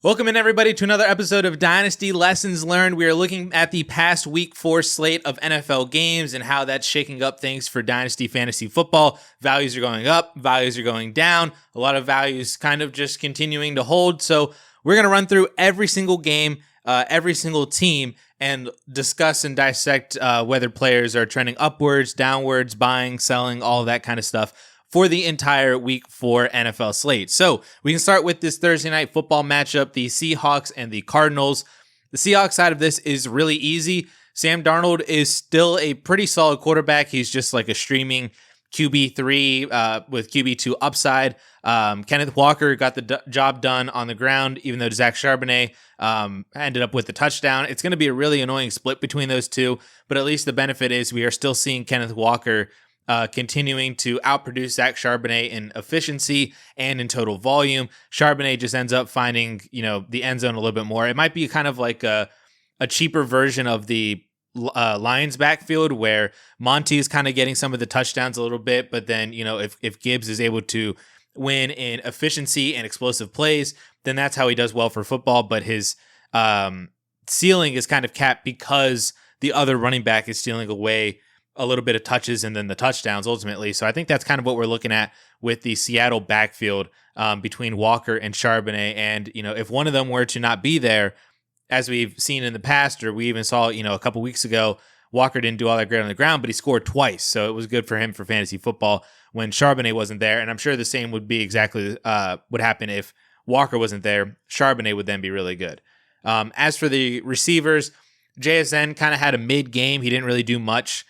Welcome in, everybody, to another episode of Dynasty Lessons Learned. We are looking at the past Week 4 slate of NFL games and how that's shaking up things for Dynasty Fantasy Football. Values are going up, values are going down, a lot of values kind of just continuing to hold. So we're going to run through every single game, every single team, and discuss and dissect whether players are trending upwards, downwards, buying, selling, all of that kind of stuff for the entire Week 4 NFL slate. So we can start with this Thursday night football matchup, the Seahawks and the Cardinals. The Seahawks side of this is really easy. Sam Darnold is still a pretty solid quarterback. He's just like a streaming QB3 with QB2 upside. Kenneth Walker got the job done on the ground, even though Zach Charbonnet ended up with the touchdown. It's going to be a really annoying split between those two, but at least the benefit is we are still seeing Kenneth Walker continuing to outproduce Zach Charbonnet in efficiency and in total volume. Charbonnet just ends up finding, the end zone a little bit more. It might be kind of like a cheaper version of the Lions backfield where Monty is kind of getting some of the touchdowns a little bit, but then, if Gibbs is able to win in efficiency and explosive plays, then that's how he does well for football. But his ceiling is kind of capped because the other running back is stealing away a little bit of touches and then the touchdowns ultimately. So I think that's kind of what we're looking at with the Seattle backfield between Walker and Charbonnet. And, if one of them were to not be there, as we've seen in the past, or we even saw, a couple weeks ago, Walker didn't do all that great on the ground, but he scored twice. So it was good for him for fantasy football when Charbonnet wasn't there. And I'm sure the same would be exactly what happened if Walker wasn't there. Charbonnet would then be really good. As for the receivers, JSN kind of had a mid-game. He didn't really do much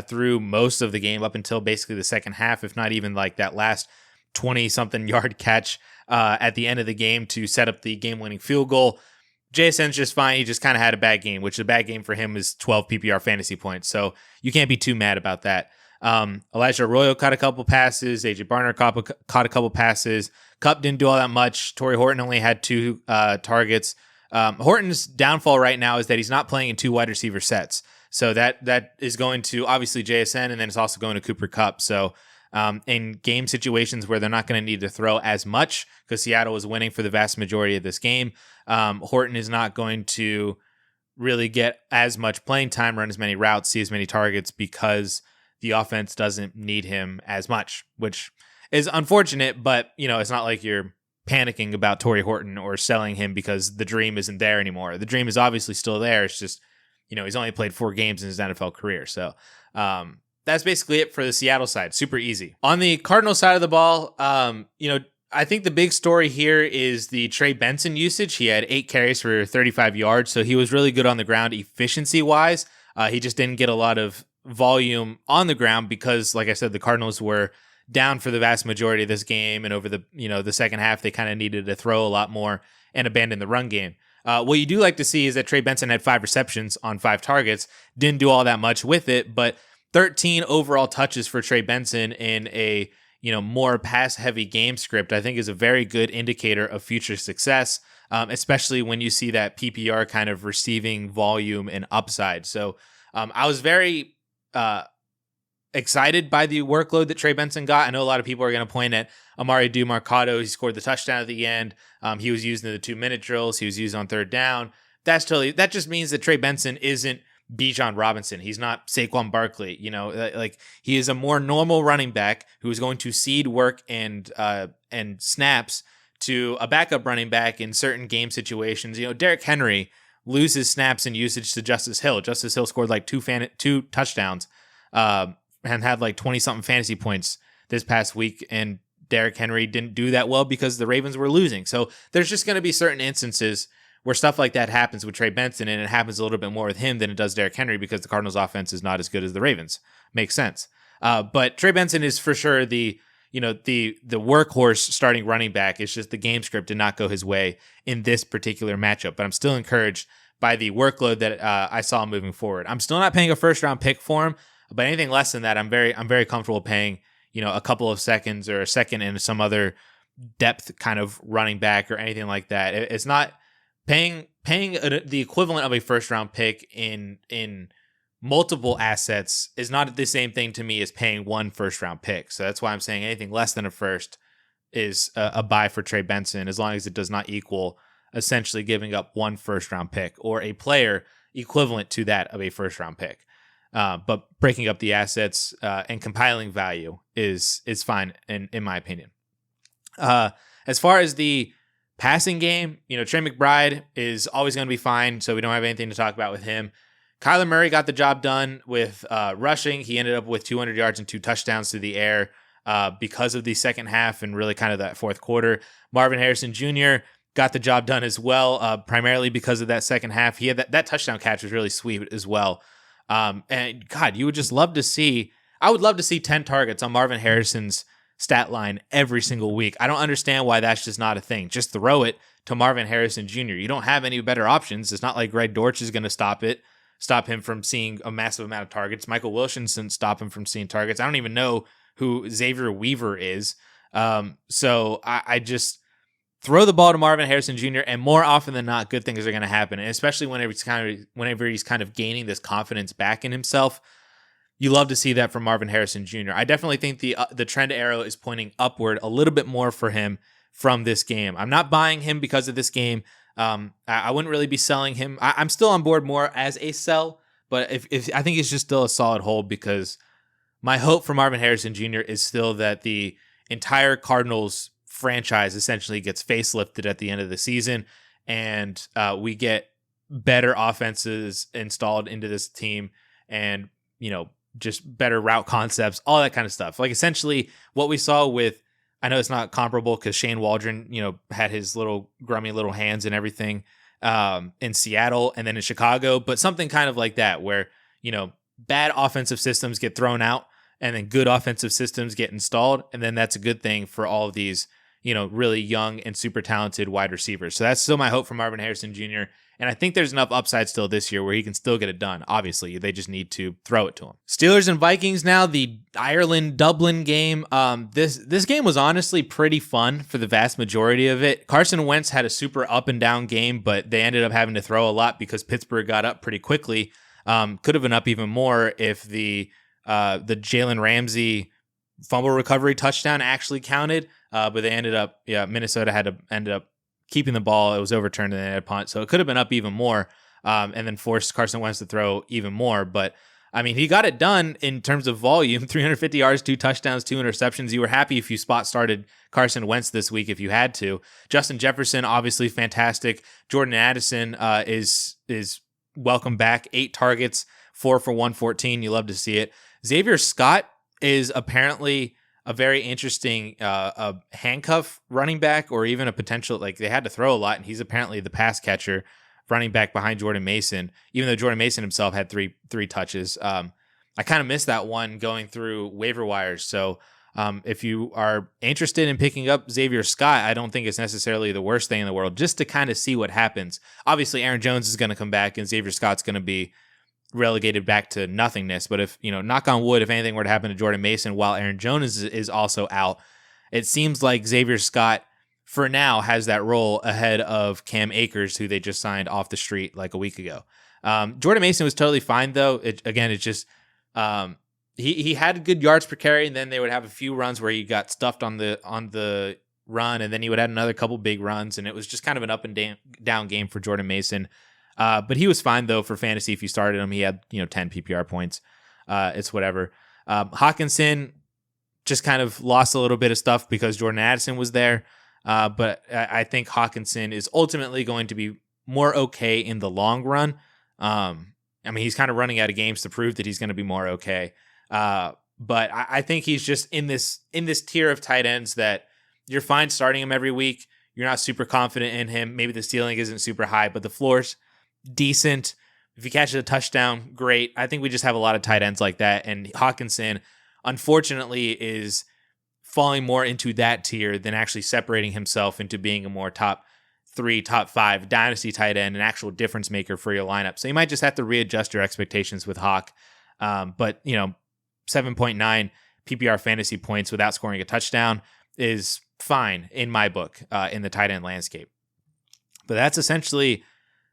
through most of the game up until basically the second half, if not even like that last 20-something yard catch at the end of the game to set up the game-winning field goal. JSN's just fine. He just kind of had a bad game, which the bad game for him is 12 PPR fantasy points. So you can't be too mad about that. Elijah Arroyo caught a couple passes. AJ Barner caught a couple passes. Kupp didn't do all that much. Torrey Horton only had 2 targets. Horton's downfall right now is that he's not playing in 2 wide receiver sets. So that is going to obviously JSN, and then it's also going to Cooper Kupp. So in game situations where they're not going to need to throw as much because Seattle is winning for the vast majority of this game, Horton is not going to really get as much playing time, run as many routes, see as many targets because the offense doesn't need him as much, which is unfortunate. But, it's not like you're panicking about Torrey Horton or selling him because the dream isn't there anymore. The dream is obviously still there. It's just, he's only played 4 games in his NFL career. So that's basically it for the Seattle side. Super easy. On the Cardinals side of the ball, I think the big story here is the Trey Benson usage. He had 8 carries for 35 yards. So he was really good on the ground efficiency-wise. He just didn't get a lot of volume on the ground because, like I said, the Cardinals were down for the vast majority of this game. And over the second half, they kind of needed to throw a lot more and abandon the run game. What you do like to see is that Trey Benson had 5 receptions on 5 targets, didn't do all that much with it, but 13 overall touches for Trey Benson in a more pass-heavy game script, I think is a very good indicator of future success, especially when you see that PPR kind of receiving volume and upside. So I was very excited by the workload that Trey Benson got. I know a lot of people are going to point at Amari Mercado. He scored the touchdown at the end. He was used in the 2-minute drills. He was used on third down. That just means that Trey Benson isn't Bijan Robinson. He's not Saquon Barkley. Like he is a more normal running back who is going to cede work and snaps to a backup running back in certain game situations. Derrick Henry loses snaps and usage to Justice Hill. Justice Hill scored like 2 touchdowns and had like 20-something fantasy points this past week, and Derrick Henry didn't do that well because the Ravens were losing. So there's just going to be certain instances where stuff like that happens with Trey Benson, and it happens a little bit more with him than it does Derrick Henry because the Cardinals offense is not as good as the Ravens. Makes sense. But Trey Benson is for sure the workhorse starting running back. It's just the game script did not go his way in this particular matchup, but I'm still encouraged by the workload that I saw moving forward. I'm still not paying a first round pick for him, but anything less than that, I'm very comfortable paying, a couple of seconds or a second in some other depth kind of running back or anything like that. It's not paying the equivalent of a first round pick in multiple assets is not the same thing to me as paying 1 first round pick. So that's why I'm saying anything less than a first is a buy for Trey Benson, as long as it does not equal essentially giving up one first-round pick or a player equivalent to that of a first-round pick. But breaking up the assets and compiling value is fine in my opinion. As far as the passing game, Trey McBride is always going to be fine, so we don't have anything to talk about with him. Kyler Murray got the job done with rushing. He ended up with 200 yards and 2 touchdowns through the air because of the second half and really kind of that fourth quarter. Marvin Harrison Jr. got the job done as well, primarily because of that second half. He had that touchdown catch was really sweet as well. And God, you would just love to see, I would love to see 10 targets on Marvin Harrison's stat line every single week. I don't understand why that's just not a thing. Just throw it to Marvin Harrison Jr. You don't have any better options. It's not like Greg Dortch is going to stop him from seeing a massive amount of targets. Michael Wilson didn't stop him from seeing targets. I don't even know who Xavier Weaver is. So I just throw the ball to Marvin Harrison Jr. and more often than not, good things are going to happen. And especially whenever he's kind of gaining this confidence back in himself, you love to see that from Marvin Harrison Jr. I definitely think the trend arrow is pointing upward a little bit more for him from this game. I'm not buying him because of this game. I wouldn't really be selling him. I'm still on board more as a sell, but if I think it's just still a solid hold because my hope for Marvin Harrison Jr. is still that the entire Cardinals franchise essentially gets facelifted at the end of the season and we get better offenses installed into this team and, just better route concepts, all that kind of stuff. Like essentially what we saw with, I know it's not comparable because Shane Waldron, had his little grummy little hands and everything in Seattle and then in Chicago, but something kind of like that where, bad offensive systems get thrown out and then good offensive systems get installed. And then that's a good thing for all of these, really young and super talented wide receivers. So that's still my hope for Marvin Harrison Jr. And I think there's enough upside still this year where he can still get it done. Obviously, they just need to throw it to him. Steelers and Vikings now, the Ireland-Dublin game. This game was honestly pretty fun for the vast majority of it. Carson Wentz had a super up and down game, but they ended up having to throw a lot because Pittsburgh got up pretty quickly. Could have been up even more if the Jalen Ramsey fumble recovery touchdown actually counted. But they ended up, Minnesota ended up keeping the ball. It was overturned and they had a punt. So it could have been up even more and then forced Carson Wentz to throw even more. But I mean, he got it done in terms of volume, 350 yards, 2 touchdowns, 2 interceptions. You were happy if you spot started Carson Wentz this week if you had to. Justin Jefferson, obviously fantastic. Jordan Addison is welcome back. 8 targets, 4 for 114. You love to see it. Xavier Scott is apparently a very interesting handcuff running back or even a potential, like they had to throw a lot, and he's apparently the pass catcher running back behind Jordan Mason, even though Jordan Mason himself had three touches. I kind of missed that one going through waiver wires. So if you are interested in picking up Xavier Scott, I don't think it's necessarily the worst thing in the world just to kind of see what happens. Obviously, Aaron Jones is going to come back and Xavier Scott's going to be relegated back to nothingness. But if, knock on wood, if anything were to happen to Jordan Mason while Aaron Jones is also out, it seems like Xavier Scott for now has that role ahead of Cam Akers, who they just signed off the street like a week ago. Jordan Mason was totally fine though. It's just he had good yards per carry, and then they would have a few runs where he got stuffed on the run, and then he would have another couple big runs, and it was just kind of an up and down game for Jordan Mason. But he was fine though for fantasy. If you started him, he had 10 PPR points. It's whatever. Hawkinson just kind of lost a little bit of stuff because Jordan Addison was there. But I think Hawkinson is ultimately going to be more okay in the long run. He's kind of running out of games to prove that he's going to be more okay. But I think he's just in this tier of tight ends that you're fine starting him every week. You're not super confident in him. Maybe the ceiling isn't super high, but the floor's decent. If he catches a touchdown, great. I think we just have a lot of tight ends like that. And Hawkinson, unfortunately, is falling more into that tier than actually separating himself into being a more top 3, top 5 dynasty tight end, an actual difference maker for your lineup. So you might just have to readjust your expectations with Hawk. But 7.9 PPR fantasy points without scoring a touchdown is fine in my book in the tight end landscape. But that's essentially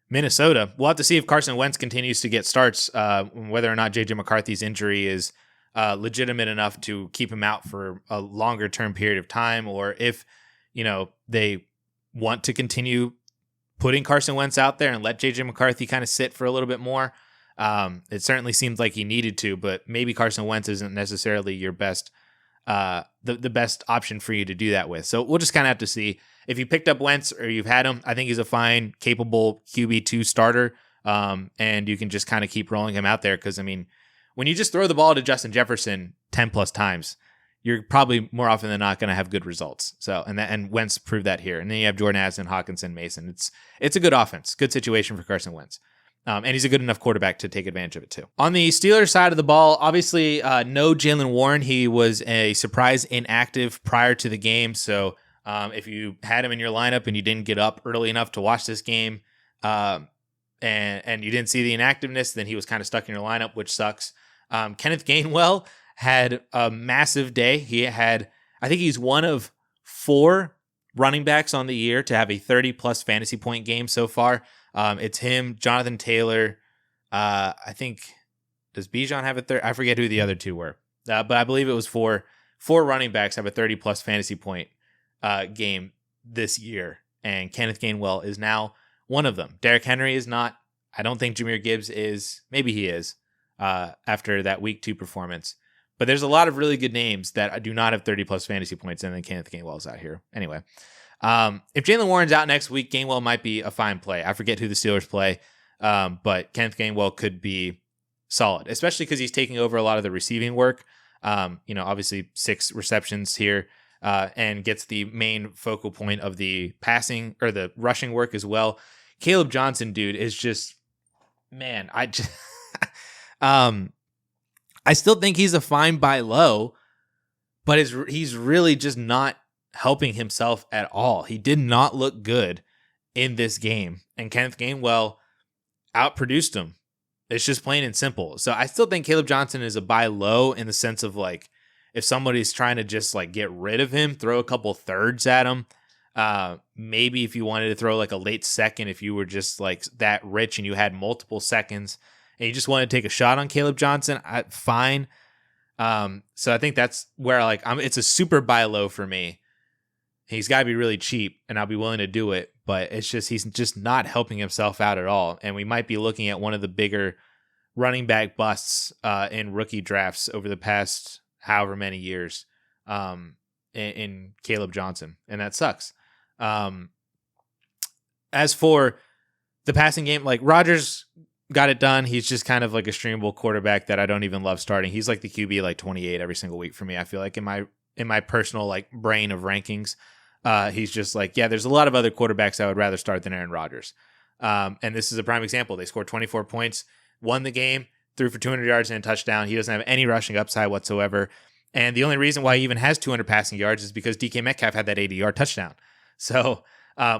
Minnesota. We'll have to see if Carson Wentz continues to get starts, whether or not JJ McCarthy's injury is legitimate enough to keep him out for a longer term period of time, or if they want to continue putting Carson Wentz out there and let JJ McCarthy kind of sit for a little bit more. It certainly seemed like he needed to, but maybe Carson Wentz isn't necessarily your best, the best option for you to do that with. So we'll just kind of have to see. If you picked up Wentz or you've had him, I think he's a fine, capable QB2 starter. And you can just kind of keep rolling him out there. Cause I mean, when you just throw the ball to Justin Jefferson 10 plus times, you're probably more often than not going to have good results. So, and Wentz proved that here. And then you have Jordan Addison, Hawkinson, Mason. It's a good offense, good situation for Carson Wentz. And he's a good enough quarterback to take advantage of it too. On the Steelers side of the ball, obviously no Jaylen Warren. He was a surprise inactive prior to the game. So if you had him in your lineup and you didn't get up early enough to watch this game and you didn't see the inactiveness, then he was kind of stuck in your lineup, which sucks. Kenneth Gainwell had a massive day. I think he's one of 4 running backs on the year to have a 30-plus fantasy point game so far. It's him, Jonathan Taylor. I think, does Bijan have a 30? I forget who the other 2 were. But I believe it was 4 running backs have a 30-plus fantasy point game this year. And Kenneth Gainwell is now one of them. Derrick Henry is not. I don't think Jahmyr Gibbs is. Maybe he is after that week 2 performance. But there's a lot of really good names that do not have 30-plus fantasy points, and then Kenneth Gainwell's out here. Anyway, if Jaylen Warren's out next week, Gainwell might be a fine play. I forget who the Steelers play, but Kenneth Gainwell could be solid, especially because he's taking over a lot of the receiving work. Obviously 6 receptions here, and gets the main focal point of the passing or the rushing work as well. Caleb Johnson, dude, is just, man, I still think he's a fine buy low, but he's really just not helping himself at all. He did not look good in this game, and Kenneth Gainwell outproduced him. It's just plain and simple. So I still think Caleb Johnson is a buy low in the sense of like, if somebody's trying to just like get rid of him, throw a couple thirds at him. Maybe if you wanted to throw like a late second, if you were just like that rich and you had multiple seconds and you just want to take a shot on Caleb Johnson, fine. So I think that's where it's a super buy low for me. He's got to be really cheap and I'll be willing to do it, but it's just, he's just not helping himself out at all. And we might be looking at one of the bigger running back busts in rookie drafts over the past however many years in Caleb Johnson. And that sucks. As for the passing game, like Rodgers got it done. He's just kind of like a streamable quarterback that I don't even love starting. He's like the QB like 28 every single week for me. I feel like in my personal like brain of rankings, he's just like, yeah, there's a lot of other quarterbacks I would rather start than Aaron Rodgers. And this is a prime example. They scored 24 points, won the game, threw for 200 yards and a touchdown. He doesn't have any rushing upside whatsoever. And the only reason why he even has 200 passing yards is because DK Metcalf had that 80-yard touchdown. So,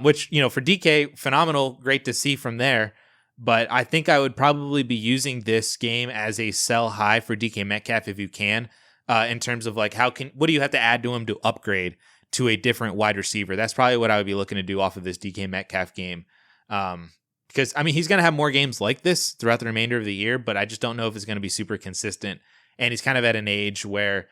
which, for DK, phenomenal, great to see from there. But I think I would probably be using this game as a sell high for DK Metcalf if you can, in terms of like, what do you have to add to him to upgrade to a different wide receiver? That's probably what I would be looking to do off of this DK Metcalf game. Because, I mean, he's going to have more games like this throughout the remainder of the year, but I just don't know if it's going to be super consistent. And he's kind of at an age where,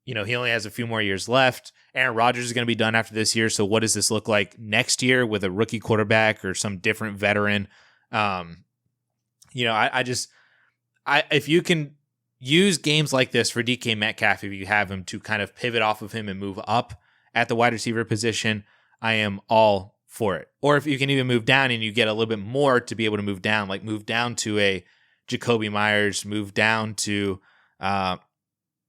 he only has a few more years left. Aaron Rodgers is going to be done after this year. So what does this look like next year with a rookie quarterback or some different veteran? If you can use games like this for DK Metcalf, if you have him to kind of pivot off of him and move up at the wide receiver position, I am all for it. Or if you can even move down and you get a little bit more to be able to move down, like move down to a Jacoby Myers, move down to,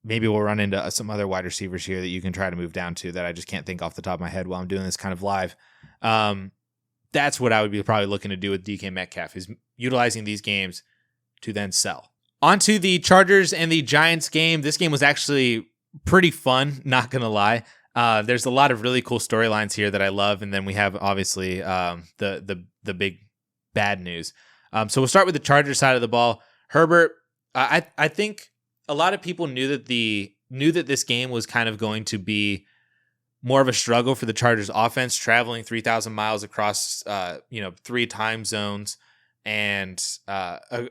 maybe we'll run into some other wide receivers here that you can try to move down to that I just can't think off the top of my head while I'm doing this kind of live. That's what I would be probably looking to do with DK Metcalf, is utilizing these games to then sell. On to the Chargers and the Giants game. This game was actually pretty fun, not going to lie. There's a lot of really cool storylines here that I love. And then we have obviously the big bad news. So we'll start with the Chargers side of the ball. Herbert, I think a lot of people knew that this game was kind of going to be more of a struggle for the Chargers offense, traveling 3,000 miles across 3 time zones and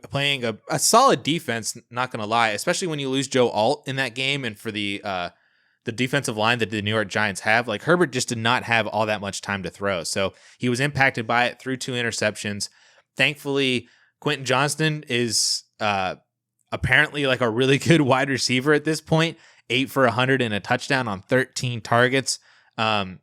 playing a solid defense, not going to lie, especially when you lose Joe Alt in that game. And for the the defensive line that the New York Giants have, like Herbert just did not have all that much time to throw. So he was impacted by it through 2 interceptions. Thankfully, Quentin Johnston is apparently like a really good wide receiver at this point. 8 for 100 and a touchdown on 13 targets. Keenan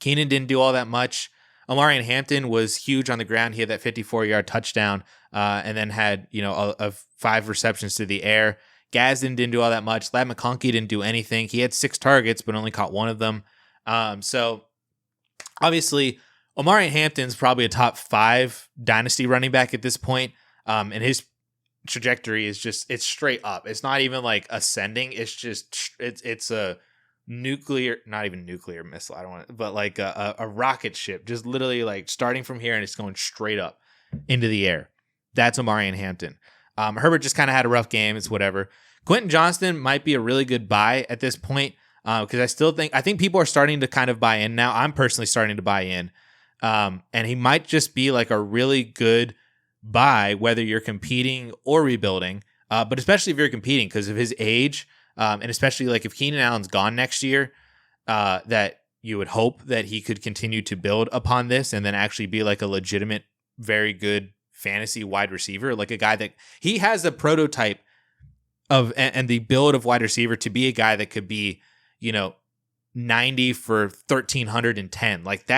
didn't do all that much. Omarion Hampton was huge on the ground. He had that 54-yard touchdown and then had, a 5 receptions to the air. Gadsden didn't do all that much. Ladd McConkey didn't do anything. He had 6 targets, but only caught 1 of them. So obviously, Omarion Hampton's probably a top 5 dynasty running back at this point. And his trajectory is it's straight up. It's not even like ascending. It's just, it's a not even nuclear missile. I don't want it, but like a rocket ship, just literally like starting from here and it's going straight up into the air. That's Omarion Hampton. Herbert just kind of had a rough game. It's whatever. Quentin Johnston might be a really good buy at this point because I think people are starting to kind of buy in now. I'm personally starting to buy in. And he might just be like a really good buy, whether you're competing or rebuilding, but especially if you're competing because of his age, and especially like if Keenan Allen's gone next year, that you would hope that he could continue to build upon this and then actually be like a legitimate, very good fantasy wide receiver, like a guy that he has the prototype of and the build of wide receiver to be a guy that could be, 90 for 1,310. Like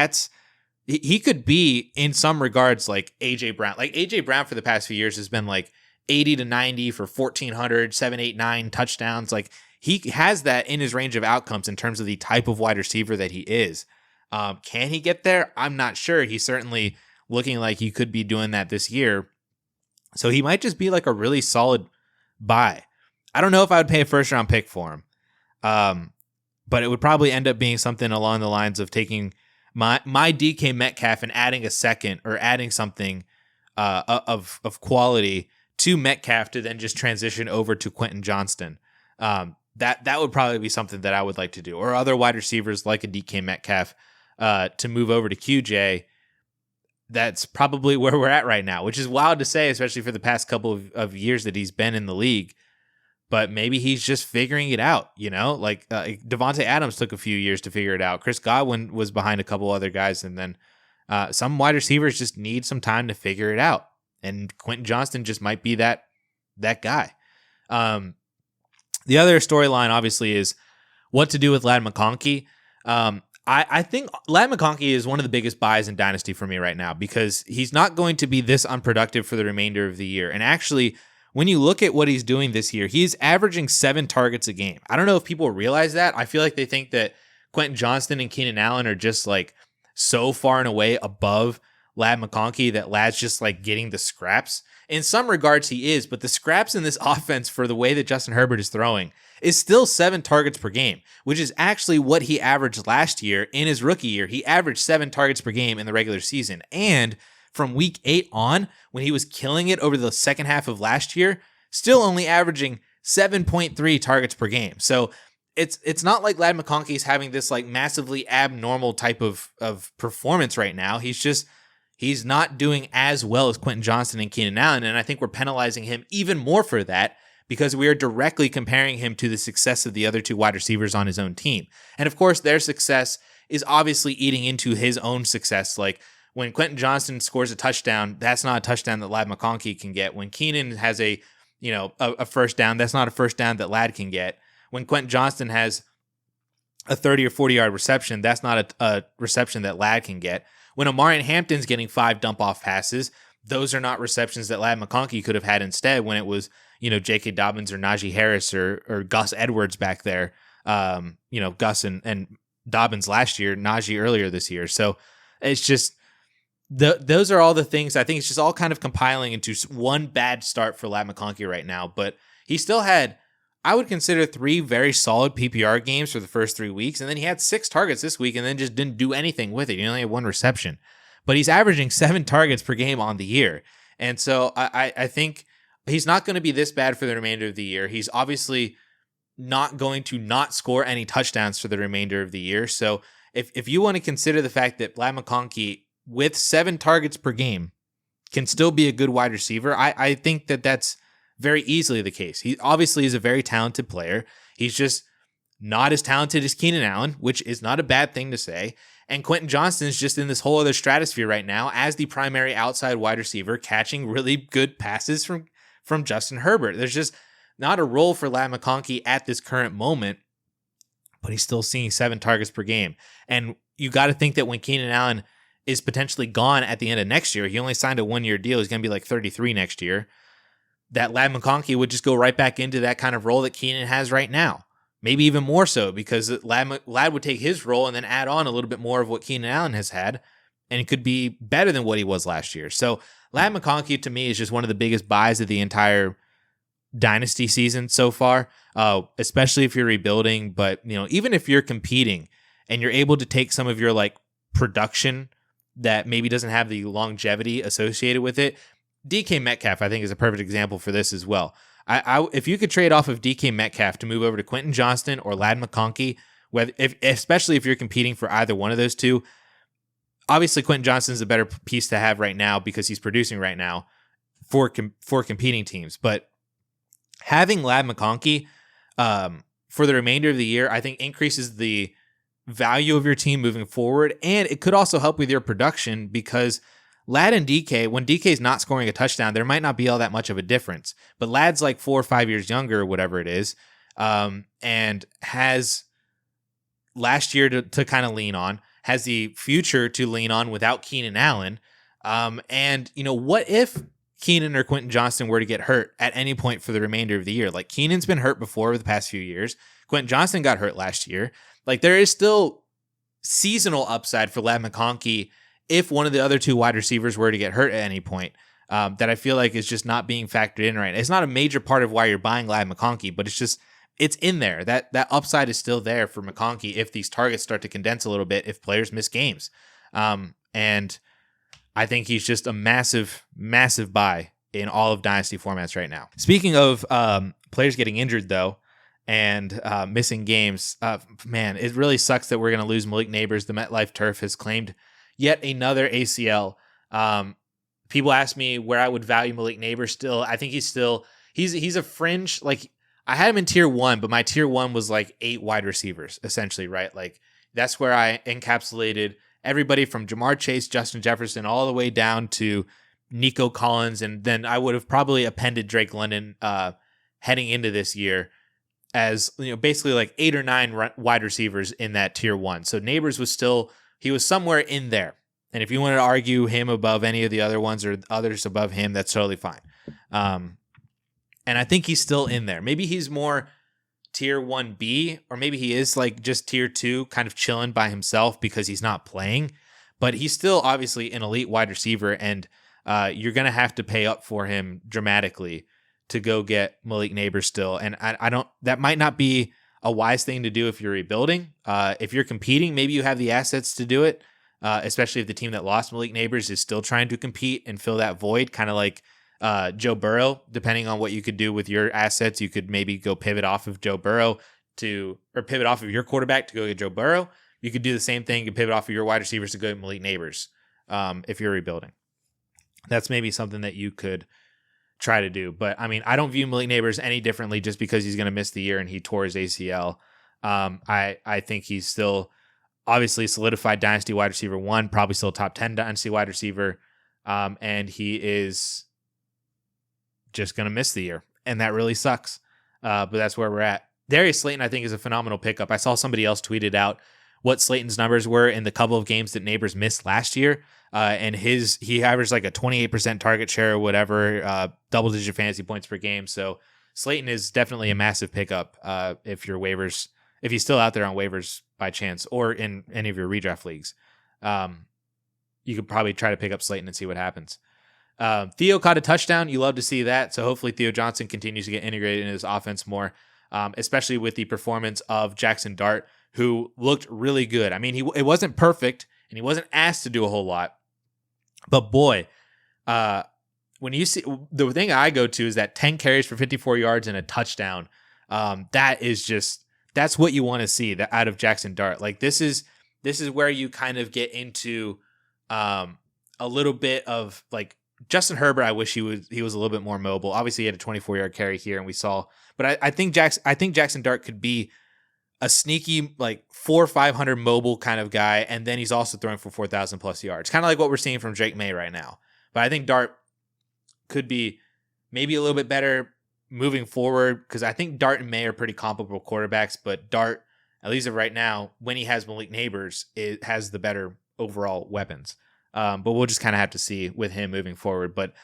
he could be in some regards like AJ Brown. Like AJ Brown for the past few years has been like 80 to 90 for 1,400, 7, 8, 9 touchdowns. Like he has that in his range of outcomes in terms of the type of wide receiver that he is. Can he get there? I'm not sure. He's certainly looking like he could be doing that this year. So he might just be like a really solid buy. I don't know if I would pay a 1st-round pick for him. But it would probably end up being something along the lines of taking my DK Metcalf and adding a second or adding something of quality to Metcalf to then just transition over to Quentin Johnston. That would probably be something that I would like to do. Or other wide receivers like a DK Metcalf to move over to QJ. That's probably where we're at right now, which is wild to say, especially for the past couple of years that he's been in the league. But maybe he's just figuring it out, like Devontae Adams took a few years to figure it out. Chris Godwin was behind a couple other guys. And then some wide receivers just need some time to figure it out. And Quentin Johnston just might be that guy. The other storyline obviously is what to do with Ladd McConkey. I think Ladd McConkey is one of the biggest buys in Dynasty for me right now because he's not going to be this unproductive for the remainder of the year. And actually, when you look at what he's doing this year, he's averaging 7 targets a game. I don't know if people realize that. I feel like they think that Quentin Johnston and Keenan Allen are just like so far and away above Ladd McConkey that Ladd's just like getting the scraps. In some regards, he is, but the scraps in this offense for the way that Justin Herbert is throwing is still 7 targets per game, which is actually what he averaged last year in his rookie year. He averaged 7 targets per game in the regular season. And from week 8 on, when he was killing it over the second half of last year, still only averaging 7.3 targets per game. So it's not like Ladd McConkey is having this like massively abnormal type of performance right now. He's not doing as well as Quentin Johnston and Keenan Allen, and I think we're penalizing him even more for that because we are directly comparing him to the success of the other 2 wide receivers on his own team. And of course, their success is obviously eating into his own success. Like when Quentin Johnston scores a touchdown, that's not a touchdown that Ladd McConkey can get. When Keenan has a first down, that's not a first down that Ladd can get. When Quentin Johnston has a 30 or 40-yard reception, that's not a reception that Ladd can get. When Omarion Hampton's getting 5 dump-off passes, those are not receptions that Ladd McConkey could have had instead when it was, J.K. Dobbins or Najee Harris or Gus Edwards back there. Gus and Dobbins last year, Najee earlier this year. So it's just those are all the things. I think it's just all kind of compiling into one bad start for Ladd McConkey right now. But he still had, I would consider, 3 very solid PPR games for the first 3 weeks. And then he had 6 targets this week and then just didn't do anything with it. He only had 1 reception. But he's averaging 7 targets per game on the year. And so I think he's not going to be this bad for the remainder of the year. He's obviously not going to not score any touchdowns for the remainder of the year. So if you want to consider the fact that Ladd McConkey, with 7 targets per game, can still be a good wide receiver, I think that that's very easily the case. He obviously is a very talented player. He's just not as talented as Keenan Allen, which is not a bad thing to say. And Quentin Johnston's just in this whole other stratosphere right now as the primary outside wide receiver, catching really good passes from Justin Herbert. There's just not a role for Ladd McConkey at this current moment, but he's still seeing 7 targets per game. And you got to think that when Keenan Allen is potentially gone at the end of next year, he only signed a 1-year deal. He's going to be like 33 next year. That Ladd McConkey would just go right back into that kind of role that Keenan has right now. Maybe even more so, because Ladd would take his role and then add on a little bit more of what Keenan Allen has had, and it could be better than what he was last year. So Ladd McConkey, to me, is just one of the biggest buys of the entire Dynasty season so far, especially if you're rebuilding. But even if you're competing and you're able to take some of your like production that maybe doesn't have the longevity associated with it, DK Metcalf, I think, is a perfect example for this as well. If you could trade off of DK Metcalf to move over to Quentin Johnston or Ladd McConkey, especially if you're competing for either one of those two, obviously Quentin Johnston's a better piece to have right now because he's producing right now for competing teams. But having Ladd McConkey for the remainder of the year, I think increases the value of your team moving forward, and it could also help with your production because Ladd and DK, when DK's not scoring a touchdown, there might not be all that much of a difference. But Ladd's like 4 or 5 years younger or whatever it is, and has last year to kind of lean on, has the future to lean on without Keenan Allen. And what if Keenan or Quentin Johnston were to get hurt at any point for the remainder of the year? Like, Keenan's been hurt before over the past few years. Quentin Johnston got hurt last year. Like, there is still seasonal upside for Ladd McConkey if one of the other 2 wide receivers were to get hurt at any point, that I feel like is just not being factored in right now. It's not a major part of why you're buying Ladd McConkey, but it's in there. That upside is still there for McConkey if these targets start to condense a little bit, if players miss games. And I think he's just a massive, massive buy in all of Dynasty formats right now. Speaking of players getting injured, though, and missing games, man, it really sucks that we're going to lose Malik Neighbors. The MetLife Turf has claimed yet another ACL. People ask me where I would value Malik Neighbors still. I think he's a fringe. Like, I had him in tier 1, but my tier 1 was like 8 wide receivers, essentially, right? Like, that's where I encapsulated everybody from Jamar Chase, Justin Jefferson, all the way down to Nico Collins. And then I would have probably appended Drake London heading into this year as, basically like 8 or 9 wide receivers in that tier 1. So Neighbors he was somewhere in there. And if you wanted to argue him above any of the other ones or others above him, that's totally fine. And I think he's still in there. Maybe he's more tier 1B, or maybe he is like just tier 2, kind of chilling by himself because he's not playing. But he's still obviously an elite wide receiver, and you're going to have to pay up for him dramatically to go get Malik Neighbors still. And that might not be a wise thing to do if you're rebuilding. If you're competing, maybe you have the assets to do it, especially if the team that lost Malik Neighbors is still trying to compete and fill that void, kind of like Joe Burrow. Depending on what you could do with your assets, you could maybe go pivot off of Joe Burrow or pivot off of your quarterback to go get Joe Burrow. You could do the same thing. You could pivot off of your wide receivers to go get Malik Neighbors if you're rebuilding. That's maybe something that you could try to do. But I mean, I don't view Malik Neighbors any differently just because he's going to miss the year and he tore his ACL. I think he's still obviously solidified Dynasty wide receiver 1, probably still top 10 Dynasty wide receiver. And he is just going to miss the year. And that really sucks. But that's where we're at. Darius Slayton, I think, is a phenomenal pickup. I saw somebody else tweeted out what Slayton's numbers were in the couple of games that Neighbors missed last year. And he averaged like a 28% target share or whatever, double-digit fantasy points per game. So Slayton is definitely a massive pickup if he's still out there on waivers by chance or in any of your redraft leagues. You could probably try to pick up Slayton and see what happens. Theo caught a touchdown. You love to see that. So hopefully Theo Johnson continues to get integrated into his offense more, especially with the performance of Jackson Dart, who looked really good. I mean, it wasn't perfect, and he wasn't asked to do a whole lot. But boy, when you see the thing I go to is that 10 carries for 54 yards and a touchdown. That's what you want to see out of Jackson Dart. Like this is where you kind of get into a little bit of like Justin Herbert. I wish he was a little bit more mobile. Obviously, he had a 24-yard carry here, and we saw. But I think Jackson Dart could be a sneaky like 400 or 500 mobile kind of guy, and then he's also throwing for 4,000 plus yards, kind of like what we're seeing from Drake Maye right now. But I think Dart could be maybe a little bit better moving forward, because I think Dart and Maye are pretty comparable quarterbacks, but Dart, at least of right now, when he has Malik Neighbors, it has the better overall weapons. But we'll just kind of have to see with him moving forward. But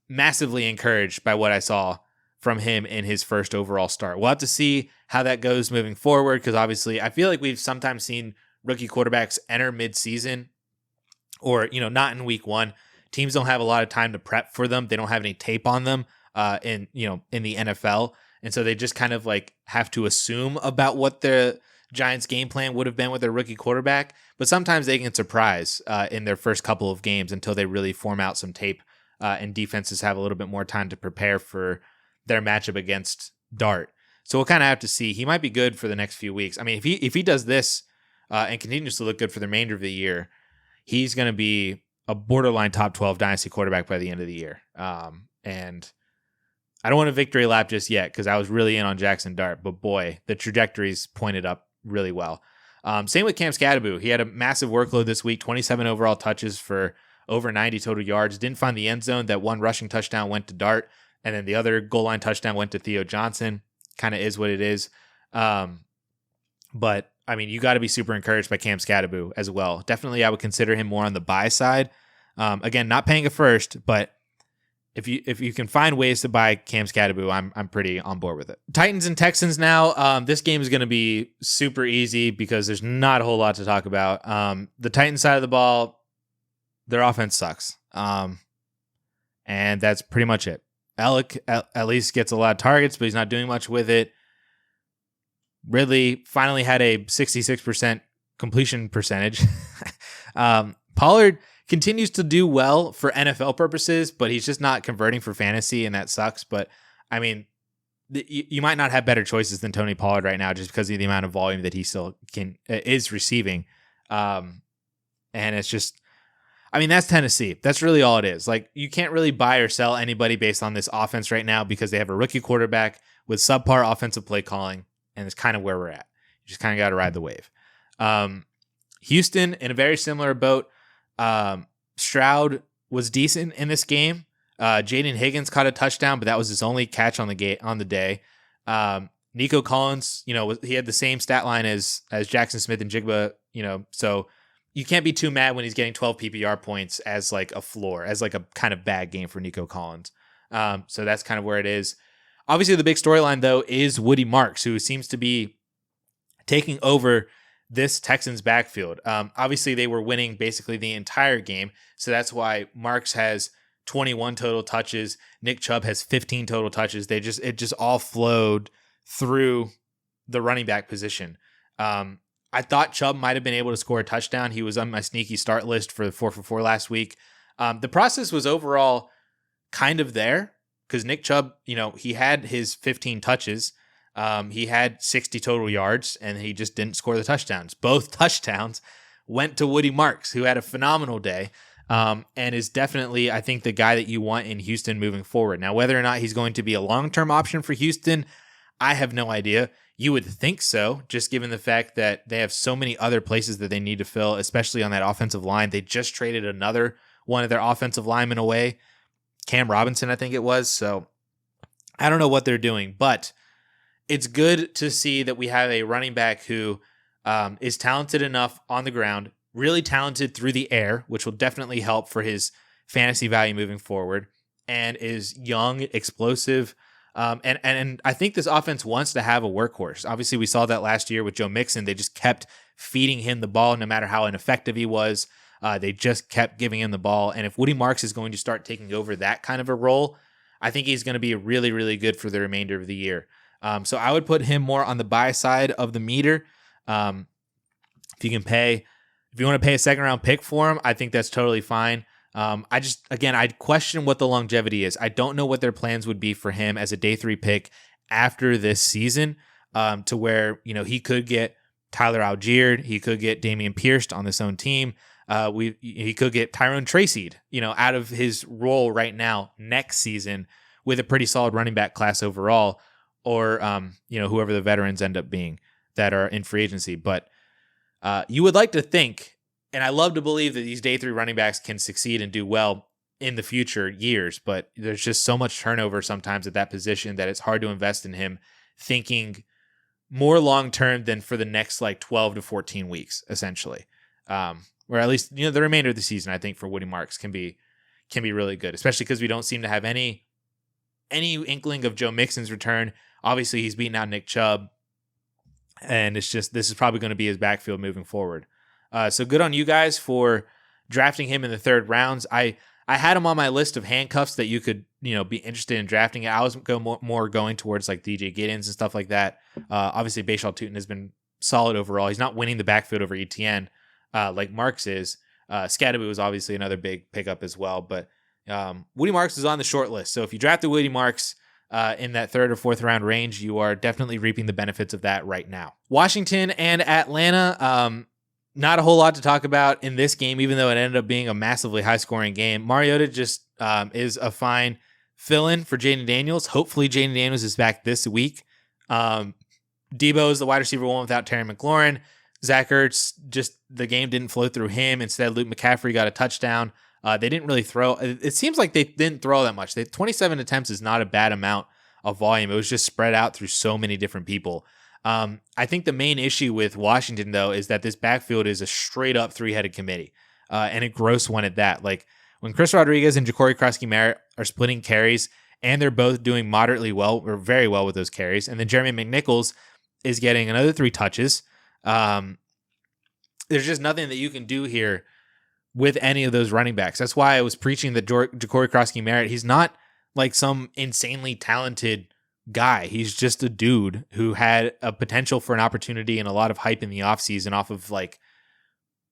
massively encouraged by what I saw from him in his first overall start. We'll have to see how that goes moving forward, because obviously I feel like we've sometimes seen rookie quarterbacks enter mid-season or, not in week one. Teams don't have a lot of time to prep for them. They don't have any tape on them in the NFL. And so they just kind of like have to assume about what the Giants game plan would have been with their rookie quarterback. But sometimes they can surprise in their first couple of games until they really form out some tape and defenses have a little bit more time to prepare for their matchup against Dart. So we'll kind of have to see. He might be good for the next few weeks. I mean, if he does this and continues to look good for the remainder of the year, he's going to be a borderline top 12 dynasty quarterback by the end of the year. And I don't want a victory lap just yet, because I was really in on Jackson Dart, but boy, the trajectory's pointed up really well. Same with Cam Scatterbo. He had a massive workload this week, 27 overall touches for over 90 total yards. Didn't find the end zone. That one rushing touchdown went to Dart, and then the other goal line touchdown went to Theo Johnson. Kind of is what it is. But I mean, you got to be super encouraged by Cam Scatterbo as well. Definitely, I would consider him more on the buy side. Again, not paying a first, but if you can find ways to buy Cam Scatterbo, I'm pretty on board with it. Titans and Texans now. This game is going to be super easy because there's not a whole lot to talk about. The Titans side of the ball, their offense sucks. And that's pretty much it. Alec at least gets a lot of targets, but he's not doing much with it. Ridley finally had a 66% completion percentage. Pollard continues to do well for NFL purposes, but he's just not converting for fantasy, and that sucks. But I mean, you might not have better choices than Tony Pollard right now, just because of the amount of volume that he still is receiving. And it's just, I mean, that's Tennessee. That's really all it is. Like, you can't really buy or sell anybody based on this offense right now, because they have a rookie quarterback with subpar offensive play calling, and it's kind of where we're at. You just kind of got to ride the wave. Houston in a very similar boat. Stroud was decent in this game. Jaden Higgins caught a touchdown, but that was his only catch on the day. Nico Collins, he had the same stat line as Jackson Smith and Jigba, so you can't be too mad when he's getting 12 PPR points as like a floor, as like a kind of bad game for Nico Collins. So that's kind of where it is. Obviously, the big storyline, though, is Woody Marks, who seems to be taking over this Texans backfield. Obviously, they were winning basically the entire game, so that's why Marks has 21 total touches. Nick Chubb has 15 total touches. It just all flowed through the running back position. I thought Chubb might have been able to score a touchdown. He was on my sneaky start list for the 4-for-4 last week. The process was overall kind of there, because Nick Chubb, he had his 15 touches. He had 60 total yards, and he just didn't score the touchdowns. Both touchdowns went to Woody Marks, who had a phenomenal day, and is definitely, I think, the guy that you want in Houston moving forward. Now, whether or not he's going to be a long-term option for Houston, I have no idea. You would think so, just given the fact that they have so many other places that they need to fill, especially on that offensive line. They just traded another one of their offensive linemen away, Cam Robinson, I think it was. So I don't know what they're doing, but it's good to see that we have a running back who is talented enough on the ground, really talented through the air, which will definitely help for his fantasy value moving forward, and is young, explosive. And I think this offense wants to have a workhorse. Obviously, we saw that last year with Joe Mixon. They just kept feeding him the ball no matter how ineffective he was. They just kept giving him the ball. And if Woody Marks is going to start taking over that kind of a role, I think he's going to be really, really good for the remainder of the year. So I would put him more on the buy side of the meter. If you want to pay a second round pick for him, I think that's totally fine. I'd question what the longevity is. I don't know what their plans would be for him as a day 3 pick after this season, to where, he could get Tyler Algier, he could get Damian Pierce on this own team. He could get Tyrone Tracy, out of his role right now next season with a pretty solid running back class overall, or, whoever the veterans end up being that are in free agency. But you would like to think, and I love to believe that these day 3 running backs can succeed and do well in the future years, but there's just so much turnover sometimes at that position that it's hard to invest in him thinking more long-term than for the next like 12 to 14 weeks, essentially. Or at least, the remainder of the season, I think for Woody Marks can be really good, especially because we don't seem to have any inkling of Joe Mixon's return. Obviously, he's beating out Nick Chubb, and it's just, this is probably going to be his backfield moving forward. So good on you guys for drafting him in the 3rd rounds. I had him on my list of handcuffs that you could, be interested in drafting. I was more going towards like DJ Giddens and stuff like that. Obviously, Bashal Tutin has been solid overall. He's not winning the backfield over ETN like Marks is. Scadaboo was obviously another big pickup as well, but Woody Marks is on the short list. So if you drafted Woody Marks in that 3rd or 4th round range, you are definitely reaping the benefits of that right now. Washington and Atlanta, not a whole lot to talk about in this game, even though it ended up being a massively high-scoring game. Mariota just is a fine fill-in for Jaden Daniels. Hopefully, Jaden Daniels is back this week. Debo is the wide receiver 1 without Terry McLaurin. Zach Ertz, just the game didn't flow through him. Instead, Luke McCaffrey got a touchdown. They didn't really throw. It seems like they didn't throw that much. 27 attempts is not a bad amount of volume. It was just spread out through so many different people. I think the main issue with Washington, though, is that this backfield is a straight-up 3-headed committee, and a gross one at that. Like, when Chris Rodriguez and Ja'Cory Krosky-Merritt are splitting carries, and they're both doing moderately well or very well with those carries, and then Jeremy McNichols is getting another 3 touches, there's just nothing that you can do here with any of those running backs. That's why I was preaching that Ja'Cory Krosky-Merritt, he's not like some insanely talented guy. He's just a dude who had a potential for an opportunity and a lot of hype in the offseason off of like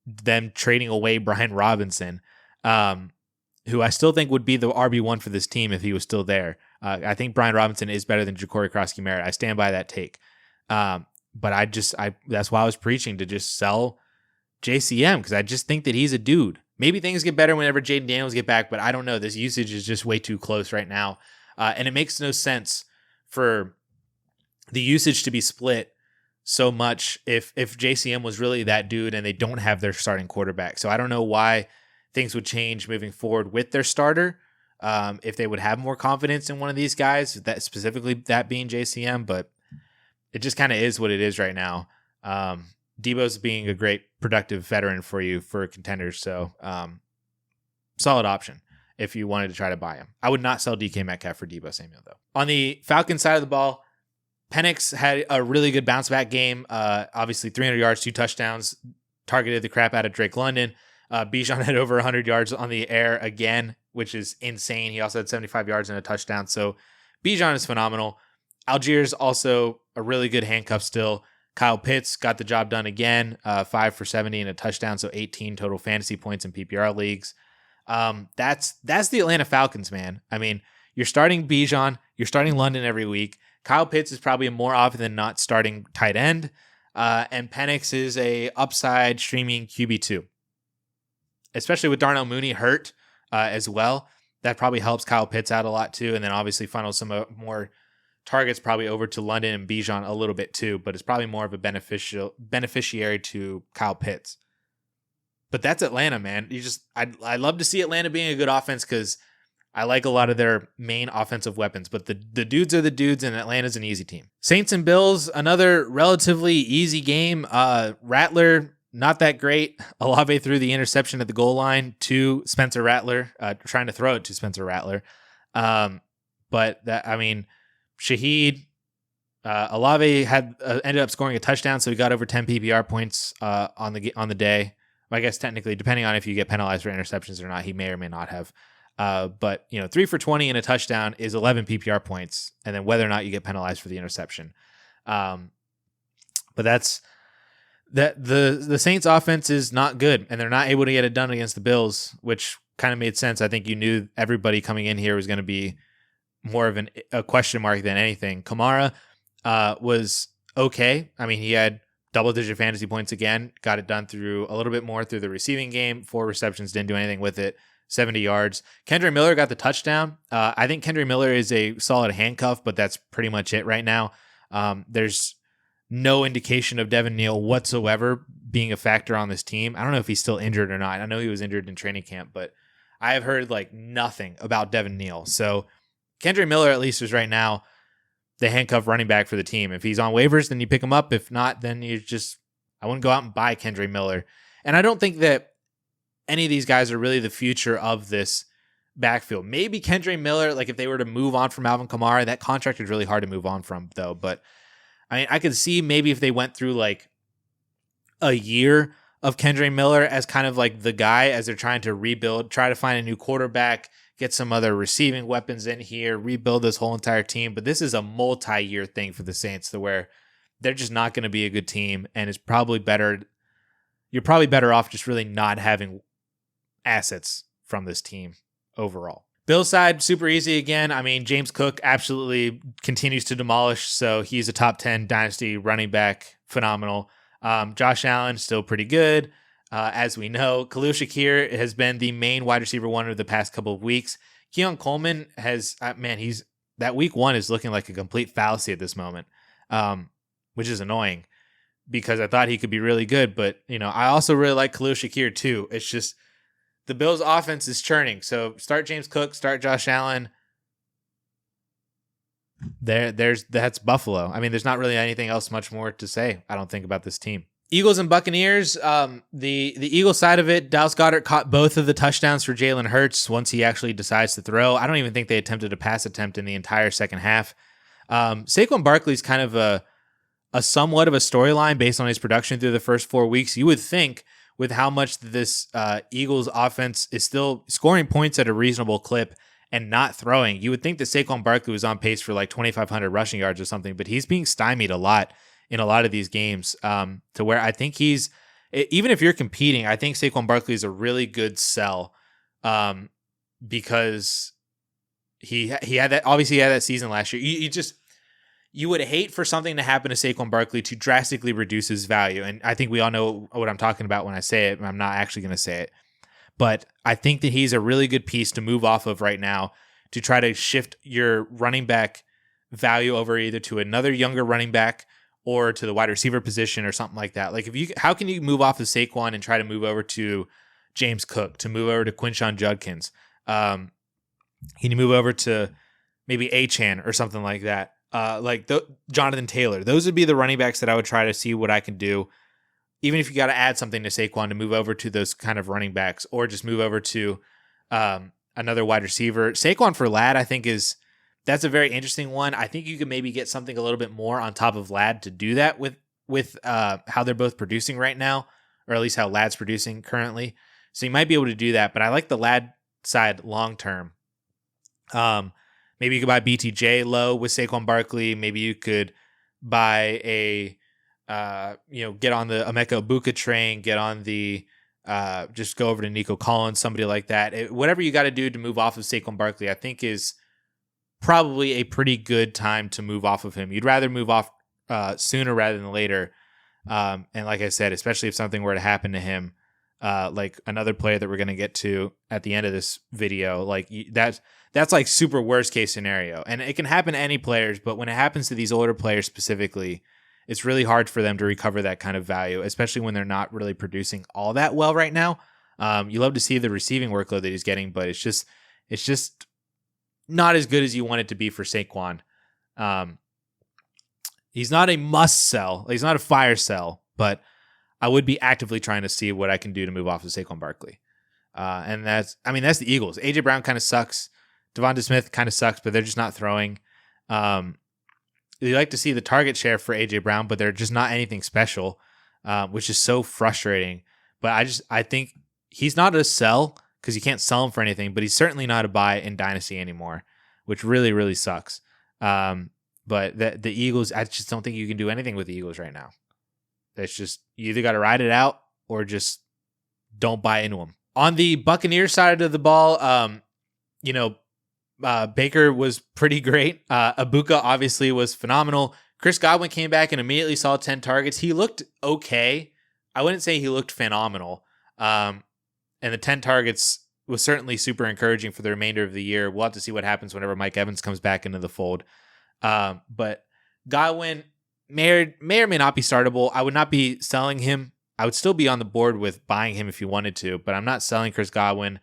them trading away Brian Robinson, who I still think would be the RB1 for this team if he was still there. I think Brian Robinson is better than Ja'Cory Krosky-Merritt. I stand by that take. But that's why I was preaching to just sell JCM, because I just think that he's a dude. Maybe things get better whenever Jaden Daniels get back, but I don't know. This usage is just way too close right now. And it makes no sense for the usage to be split so much if JCM was really that dude and they don't have their starting quarterback. So I don't know why things would change moving forward with their starter, if they would have more confidence in one of these guys, that specifically that being JCM, but it just kind of is what it is right now. Debo's being a great productive veteran for you for contenders. So solid option if you wanted to try to buy him. I would not sell DK Metcalf for Debo Samuel, though. On the Falcons side of the ball, Penix had a really good bounce back game. Obviously 300 yards, 2 touchdowns, targeted the crap out of Drake London. Bijan had over 100 yards on the air again, which is insane. He also had 75 yards and a touchdown. So Bijan is phenomenal. Algiers also a really good handcuff still. Kyle Pitts got the job done again, 5 for 70 and a touchdown, so 18 total fantasy points in PPR leagues. That's the Atlanta Falcons, man. I mean, you're starting Bijan, you're starting London every week. Kyle Pitts is probably a more often than not starting tight end, and Penix is a upside streaming QB2. Especially with Darnell Mooney hurt as well. That probably helps Kyle Pitts out a lot too, and then obviously funnels some more targets probably over to London and Bijan a little bit too, but it's probably more of a beneficiary to Kyle Pitts. But that's Atlanta, man. I love to see Atlanta being a good offense because I like a lot of their main offensive weapons, but the dudes are the dudes, and Atlanta's an easy team. Saints and Bills, another relatively easy game. Rattler, not that great. Olave threw the interception at the goal line to Spencer Rattler, trying to throw it to Spencer Rattler. But that, I mean, Shaheed, Olave had ended up scoring a touchdown, so he got over 10 PPR points on the day. I guess technically, depending on if you get penalized for interceptions or not, he may or may not have. But 3 for 20 and a touchdown is 11 PPR points, and then whether or not you get penalized for the interception. But that's that the Saints offense is not good, and they're not able to get it done against the Bills, which kind of made sense. I think you knew everybody coming in here was going to be more of a question mark than anything. Kamara was okay. I mean, he had double-digit fantasy points again, got it done through a little bit more through the receiving game. 4 receptions, didn't do anything with it. 70 yards. Kendra Miller got the touchdown. I think Kendra Miller is a solid handcuff, but that's pretty much it right now. There's no indication of Devin Neal whatsoever being a factor on this team. I don't know if he's still injured or not. I know he was injured in training camp, but I have heard like nothing about Devin Neal. So Kendre Miller at least is right now the handcuff running back for the team. If he's on waivers, then you pick him up. If not, then I wouldn't go out and buy Kendre Miller. And I don't think that any of these guys are really the future of this backfield. Maybe Kendre Miller, like if they were to move on from Alvin Kamara, that contract is really hard to move on from though. But I mean, I could see maybe if they went through like a year of Kendre Miller as kind of like the guy as they're trying to rebuild, try to find a new quarterback, get some other receiving weapons in here, rebuild this whole entire team. But this is a multi-year thing for the Saints to where they're just not going to be a good team. And it's probably better. You're probably better off just really not having assets from this team overall. Bill's side, super easy again. I mean, James Cook absolutely continues to demolish. So he's a top 10 dynasty running back. Phenomenal. Josh Allen, still pretty good. As we know, Khalil Shakir has been the main wide receiver one of the past couple of weeks. Keon Coleman has, that week one is looking like a complete fallacy at this moment, which is annoying because I thought he could be really good. But, I also really like Khalil Shakir too. It's just the Bills offense is churning. So start James Cook, start Josh Allen. That's Buffalo. I mean, there's not really anything else much more to say, I don't think, about this team. Eagles and Buccaneers. The Eagles side of it, Dallas Goedert caught both of the touchdowns for Jalen Hurts once he actually decides to throw. I don't even think they attempted a pass attempt in the entire second half. Saquon Barkley's kind of a somewhat of a storyline based on his production through the first 4 weeks. You would think with how much this Eagles offense is still scoring points at a reasonable clip and not throwing, you would think that Saquon Barkley was on pace for like 2,500 rushing yards or something, but he's being stymied a lot in a lot of these games to where I think even if you're competing, I think Saquon Barkley is a really good sell because he had that, obviously he had that season last year. You would hate for something to happen to Saquon Barkley to drastically reduce his value. And I think we all know what I'm talking about when I say it. I'm not actually going to say it. But I think that he's a really good piece to move off of right now to try to shift your running back value over either to another younger running back or to the wide receiver position or something like that. Like how can you move off of Saquon and try to move over to James Cook, to move over to Quinshon Judkins? Can you move over to maybe Achane or something like that? Jonathan Taylor. Those would be the running backs that I would try to see what I can do. Even if you got to add something to Saquon to move over to those kind of running backs or just move over to another wide receiver. Saquon for Ladd, I think that's a very interesting one. I think you could maybe get something a little bit more on top of Ladd to do that with how they're both producing right now, or at least how Ladd's producing currently. So you might be able to do that, but I like the Ladd side long term. Maybe you could buy BTJ low with Saquon Barkley. Maybe you could buy get on the Emeka Ibuka train, get on the, just go over to Nico Collins, somebody like that. Whatever you got to do to move off of Saquon Barkley, I think is probably a pretty good time to move off of him. You'd rather move off sooner rather than later. And like I said, especially if something were to happen to him, like another player that we're going to get to at the end of this video, like that's like super worst case scenario. And it can happen to any players, but when it happens to these older players specifically, it's really hard for them to recover that kind of value, especially when they're not really producing all that well right now. You love to see the receiving workload that he's getting, but it's just not as good as you want it to be for Saquon. He's not a must sell. He's not a fire sell, but I would be actively trying to see what I can do to move off of Saquon Barkley. And that's the Eagles. AJ Brown kind of sucks. Devonta Smith kind of sucks, but they're just not throwing. You like to see the target share for AJ Brown, but they're just not anything special, which is so frustrating. But I think he's not a sell because you can't sell him for anything, but he's certainly not a buy in Dynasty anymore, which really, really sucks. But the Eagles, I just don't think you can do anything with the Eagles right now. It's just, you either got to ride it out or just don't buy into them. On the Buccaneers side of the ball, Baker was pretty great. Ibuka obviously was phenomenal. Chris Godwin came back and immediately saw 10 targets. He looked okay. I wouldn't say he looked phenomenal. And the 10 targets was certainly super encouraging for the remainder of the year. We'll have to see what happens whenever Mike Evans comes back into the fold. But Godwin, may or may not be startable. I would not be selling him. I would still be on the board with buying him if you wanted to, but I'm not selling Chris Godwin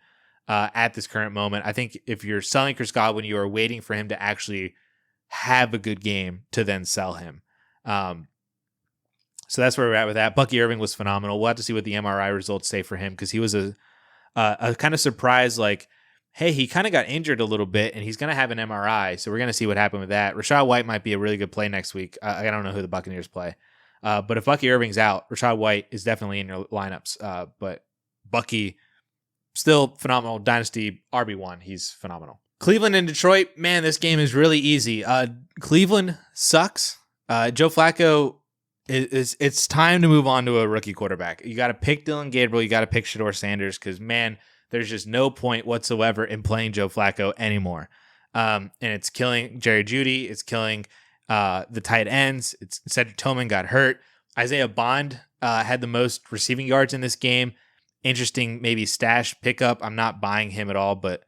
at this current moment. I think if you're selling Chris Godwin, you are waiting for him to actually have a good game to then sell him. So that's where we're at with that. Bucky Irving was phenomenal. We'll have to see what the MRI results say for him, because he was a kind of surprise, like, hey, he kind of got injured a little bit and he's going to have an MRI. So we're going to see what happened with that. Rachaad White might be a really good play next week. I don't know who the Buccaneers play. But if Bucky Irving's out, Rachaad White is definitely in your lineups. But Bucky, still phenomenal. Dynasty RB1, he's phenomenal. Cleveland and Detroit, man, this game is really easy. Cleveland sucks. Joe Flacco, it's time to move on to a rookie quarterback. You got to pick Dylan Gabriel. You got to pick Shedeur Sanders, because, man, there's just no point whatsoever in playing Joe Flacco anymore. And it's killing Jerry Jeudy. It's killing the tight ends. Cedric Tillman got hurt. Isaiah Bond had the most receiving yards in this game. Interesting, maybe stash pickup. I'm not buying him at all, but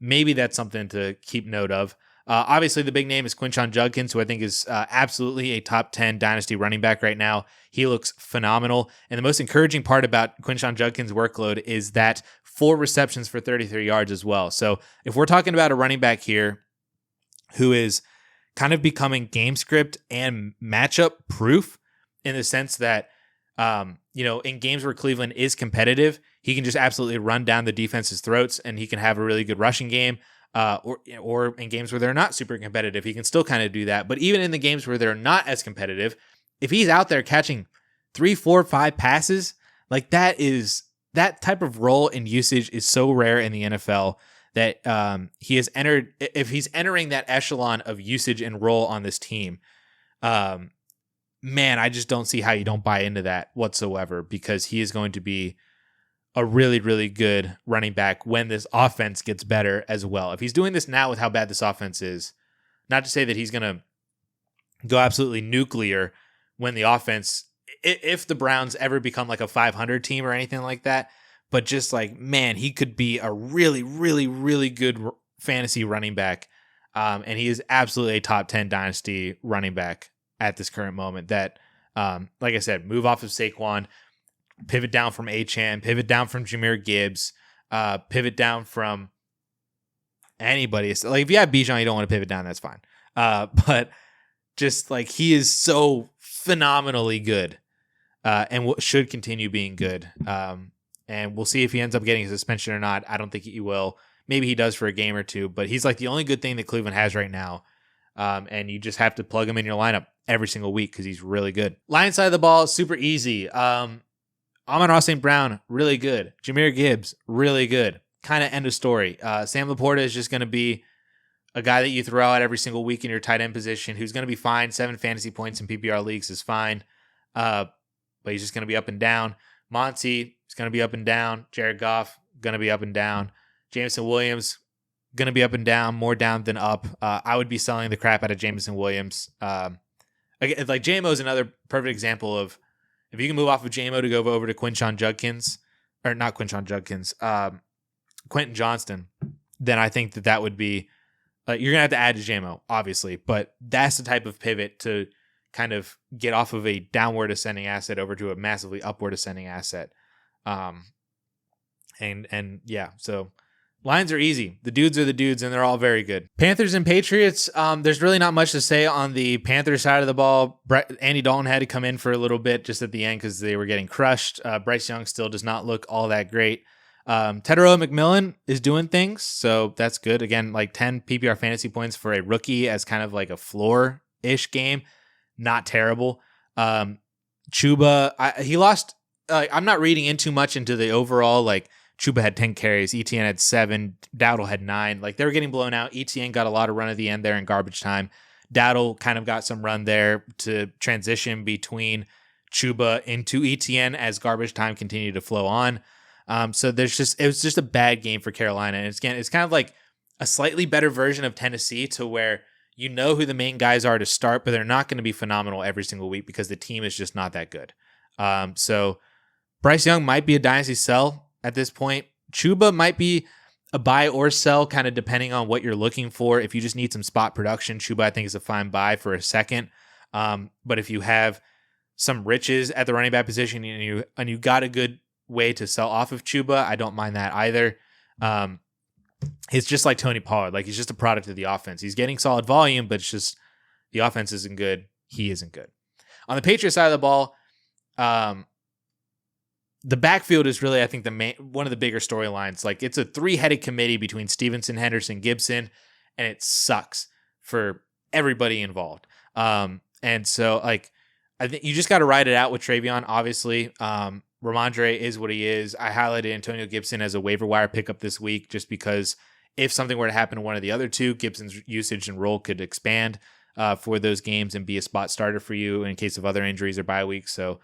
maybe that's something to keep note of. Obviously, the big name is Quinshon Judkins, who I think is absolutely a top 10 dynasty running back right now. He looks phenomenal. And the most encouraging part about Quinshon Judkins' workload is that 4 receptions for 33 yards as well. So if we're talking about a running back here who is kind of becoming game script and matchup proof, in the sense that, in games where Cleveland is competitive, he can just absolutely run down the defense's throats and he can have a really good rushing game. Or in games where they're not super competitive, he can still kind of do that. But even in the games where they're not as competitive, if he's out there catching 3, 4, 5 passes, like that type of role and usage is so rare in the NFL that he has entered. If he's entering that echelon of usage and role on this team, man, I just don't see how you don't buy into that whatsoever, because he is going to be a really, really good running back when this offense gets better as well. If he's doing this now with how bad this offense is, not to say that he's going to go absolutely nuclear when the offense, if the Browns ever become like a 500 team or anything like that, but just like, man, he could be a really, really, really good fantasy running back. And he is absolutely a top 10 dynasty running back at this current moment that, like I said, move off of Saquon, pivot down from Achane, pivot down from Jahmyr Gibbs, pivot down from anybody. So, like, if you have Bijan, you don't want to pivot down, that's fine. But just like, he is so phenomenally good, and should continue being good. And we'll see if he ends up getting a suspension or not. I don't think he will. Maybe he does for a game or two, but he's like the only good thing that Cleveland has right now. And you just have to plug him in your lineup every single week because he's really good. Lions side of the ball, super easy. Amon-Ra St. Brown, really good. Jahmyr Gibbs, really good. Kind of end of story. Sam Laporta is just going to be a guy that you throw out every single week in your tight end position who's going to be fine. 7 fantasy points in PPR leagues is fine. But he's just going to be up and down. Monty is going to be up and down. Jared Goff, going to be up and down. Jameson Williams, going to be up and down, more down than up. I would be selling the crap out of Jameson Williams. Like JMO is another perfect example of, if you can move off of JMO to go over to Quinshon Judkins, or not Quinshon Judkins, Quentin Johnston, then I think that would be, you're going to have to add to JMO, obviously, but that's the type of pivot to kind of get off of a downward ascending asset over to a massively upward ascending asset. And yeah, so Lions are easy. The dudes are the dudes, and they're all very good. Panthers and Patriots, there's really not much to say on the Panthers side of the ball. Andy Dalton had to come in for a little bit just at the end because they were getting crushed. Bryce Young still does not look all that great. Teteroa McMillan is doing things, so that's good. Again, like 10 PPR fantasy points for a rookie as kind of like a floor-ish game. Not terrible. Chuba, he lost. I'm not reading in too much into the overall, like, Chuba had 10 carries, ETN had 7, Dowdle had 9. Like, they were getting blown out. ETN got a lot of run at the end there in garbage time. Dowdle kind of got some run there to transition between Chuba into ETN as garbage time continued to flow on. So it was just a bad game for Carolina. And it's kind of like a slightly better version of Tennessee, to where you know who the main guys are to start, but they're not going to be phenomenal every single week because the team is just not that good. So Bryce Young might be a dynasty sell at this point. Chuba might be a buy or sell, kind of depending on what you're looking for. If you just need some spot production, Chuba, I think, is a fine buy for a second. But if you have some riches at the running back position and you got a good way to sell off of Chuba, I don't mind that either. It's just like Tony Pollard. Like, he's just a product of the offense. He's getting solid volume, but it's just the offense isn't good. He isn't good. On the Patriots side of the ball, the backfield is really, I think, one of the bigger storylines. Like, it's a three-headed committee between Stevenson, Henderson, Gibson, and it sucks for everybody involved. And so, like, I think you just got to ride it out with Travion, obviously. Ramondre is what he is. I highlighted Antonio Gibson as a waiver wire pickup this week just because if something were to happen to one of the other two, Gibson's usage and role could expand for those games and be a spot starter for you in case of other injuries or bye weeks. So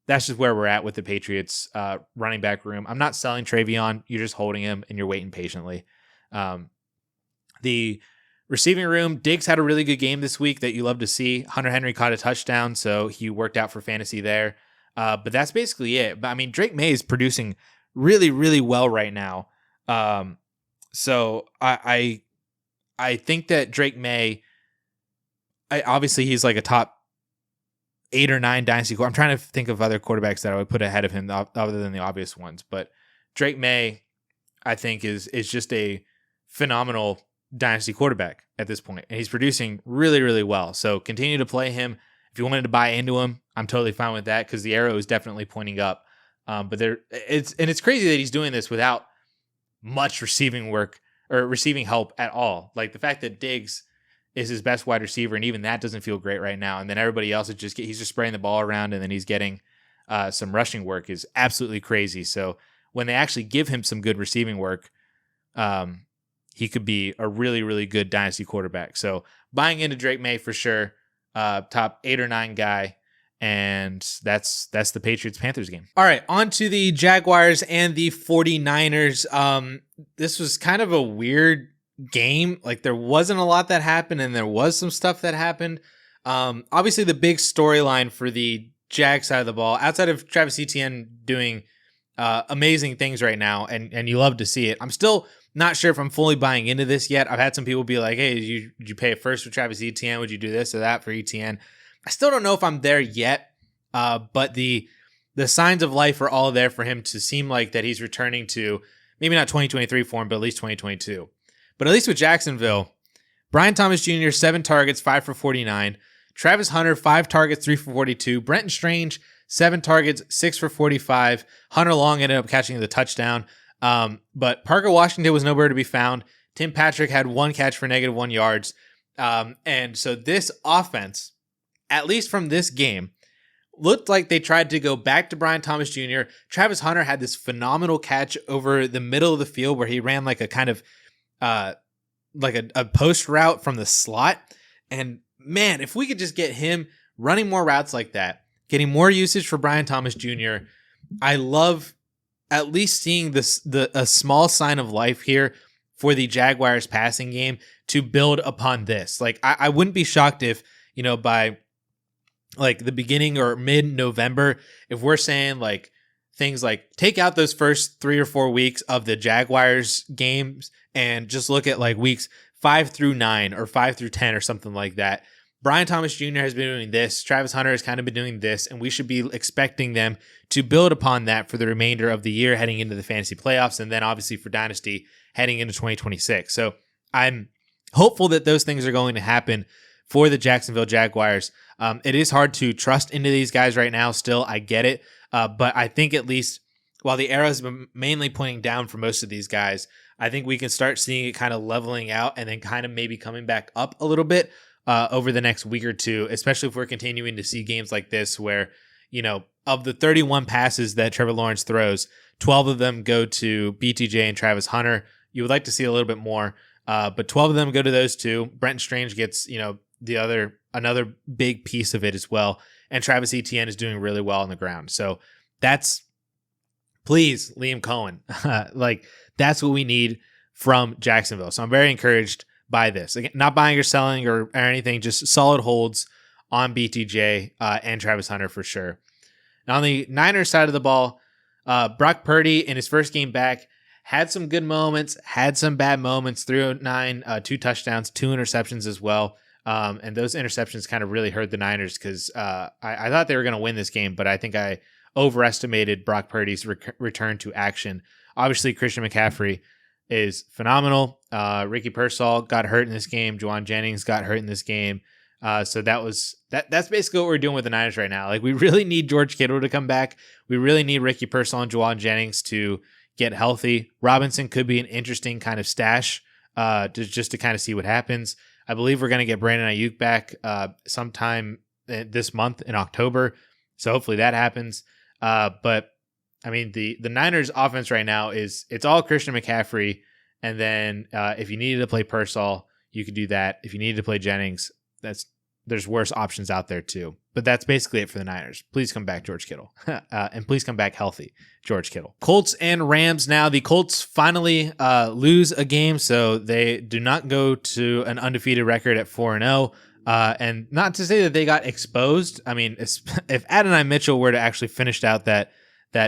that's just where we're at with the Patriots running back room. I'm not selling Travion. You're just holding him and you're waiting patiently. The receiving room, Diggs had a really good game this week that you love to see. Hunter Henry caught a touchdown, so he worked out for fantasy there. But that's basically it. But I mean, Drake Maye is producing really, really well right now. So I think that Drake Maye, obviously he's like a top 8 or 9 dynasty. I'm trying to think of other quarterbacks that I would put ahead of him other than the obvious ones. But Drake Maye, I think, is just a phenomenal dynasty quarterback at this point, and he's producing really, really well. So continue to play him. If you wanted to buy into him, I'm totally fine with that because the arrow is definitely pointing up. But it's crazy that he's doing this without much receiving work or receiving help at all. Like the fact that Diggs is his best wide receiver, and even that doesn't feel great right now. And then everybody else is he's just spraying the ball around, and then he's getting some rushing work is absolutely crazy. So when they actually give him some good receiving work, he could be a really, really good dynasty quarterback. So buying into Drake Maye for sure. Top 8 or 9 guy, and that's the Patriots-Panthers game. All right, on to the Jaguars and the 49ers. This was kind of a weird game. Like, there wasn't a lot that happened, and there was some stuff that happened. Obviously, the big storyline for the Jag side of the ball, outside of Travis Etienne doing amazing things right now, and you love to see it. I'm still not sure if I'm fully buying into this yet. I've had some people be like, hey, did you pay it first for Travis Etienne? Would you do this or that for Etienne? I still don't know if I'm there yet, but the signs of life are all there for him to seem like that he's returning to maybe not 2023 form, but at least 2022. But at least with Jacksonville, Brian Thomas Jr., 7 targets, 5 for 49. Travis Hunter, 5 targets, 3 for 42. Brenton Strange, 7 targets, 6 for 45. Hunter Long ended up catching the touchdown. But Parker Washington was nowhere to be found. Tim Patrick had 1 catch for -1 yards. And so this offense, at least from this game, looked like they tried to go back to Brian Thomas Jr. Travis Hunter had this phenomenal catch over the middle of the field where he ran like a kind of like a post route from the slot. And man, if we could just get him running more routes like that, getting more usage for Brian Thomas Jr., I love at least seeing a small sign of life here for the Jaguars passing game to build upon this. Like, I wouldn't be shocked if, by like the beginning or mid-November, if we're saying like things like take out those first 3 or 4 weeks of the Jaguars games and just look at like weeks 5 through 9 or 5 through 10 or something like that. Brian Thomas Jr. has been doing this. Travis Hunter has kind of been doing this, and we should be expecting them to build upon that for the remainder of the year heading into the fantasy playoffs, and then obviously for Dynasty heading into 2026. So I'm hopeful that those things are going to happen for the Jacksonville Jaguars. It is hard to trust into these guys right now still. I get it. But I think at least while the arrow has been mainly pointing down for most of these guys, I think we can start seeing it kind of leveling out and then kind of maybe coming back up a little bit over the next week or two, especially if we're continuing to see games like this where, of the 31 passes that Trevor Lawrence throws, 12 of them go to BTJ and Travis Hunter. You would like to see a little bit more, but 12 of them go to those two. Brenton Strange gets, another big piece of it as well. And Travis Etienne is doing really well on the ground. So that's, please, Liam Cohen. Like, that's what we need from Jacksonville. So I'm very encouraged by this. Again, not buying or selling or anything, just solid holds on BTJ and Travis Hunter for sure. Now on the Niners side of the ball, Brock Purdy in his first game back had some good moments, had some bad moments, 309, 2 touchdowns, 2 interceptions as well. And those interceptions kind of really hurt the Niners because I thought they were going to win this game, but I think I overestimated Brock Purdy's return to action. Obviously, Christian McCaffrey is phenomenal. Ricky Pearsall got hurt in this game. Juwan Jennings got hurt in this game. So that's basically what we're doing with the Niners right now. Like, we really need George Kittle to come back. We really need Ricky Pearsall and Juwan Jennings to get healthy. Robinson could be an interesting kind of stash just to kind of see what happens. I believe we're going to get Brandon Ayuk back sometime this month in October. So hopefully that happens. But I mean, the Niners offense right now it's all Christian McCaffrey. And then if you needed to play Pearsall, you could do that. If you needed to play Jennings, there's worse options out there too. But that's basically it for the Niners. Please come back, George Kittle. And please come back healthy, George Kittle. Colts and Rams now. The Colts finally lose a game, so they do not go to an undefeated record at 4-0. And not to say that they got exposed. I mean, if Adonai Mitchell were to actually finish out that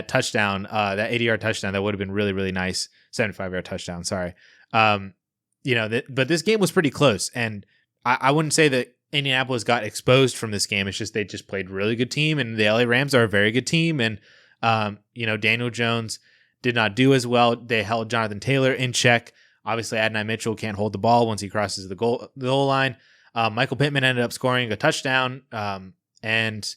touchdown, that 80-yard touchdown, that would have been really, really nice. 75-yard touchdown, sorry. But this game was pretty close, and I wouldn't say that Indianapolis got exposed from this game. It's just they just played really good team, and the LA Rams are a very good team. And Daniel Jones did not do as well. They held Jonathan Taylor in check. Obviously, Adonai Mitchell can't hold the ball once he crosses the goal line. Michael Pittman ended up scoring a touchdown, and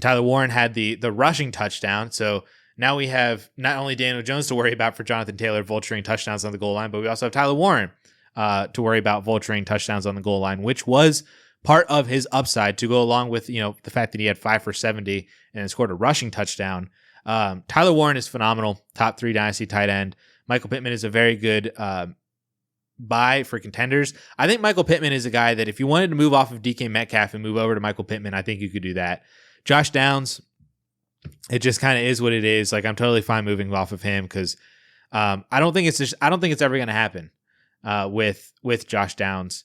Tyler Warren had the rushing touchdown. So now we have not only Daniel Jones to worry about for Jonathan Taylor vulturing touchdowns on the goal line, but we also have Tyler Warren to worry about vulturing touchdowns on the goal line, which was part of his upside to go along with, the fact that he had 5 for 70 and scored a rushing touchdown. Tyler Warren is phenomenal. Top 3 Dynasty tight end. Michael Pittman is a very good buy for contenders. I think Michael Pittman is a guy that if you wanted to move off of DK Metcalf and move over to Michael Pittman, I think you could do that. Josh Downs, it just kind of is what it is. Like, I'm totally fine moving off of him because I don't think it's ever going to happen with Josh Downs.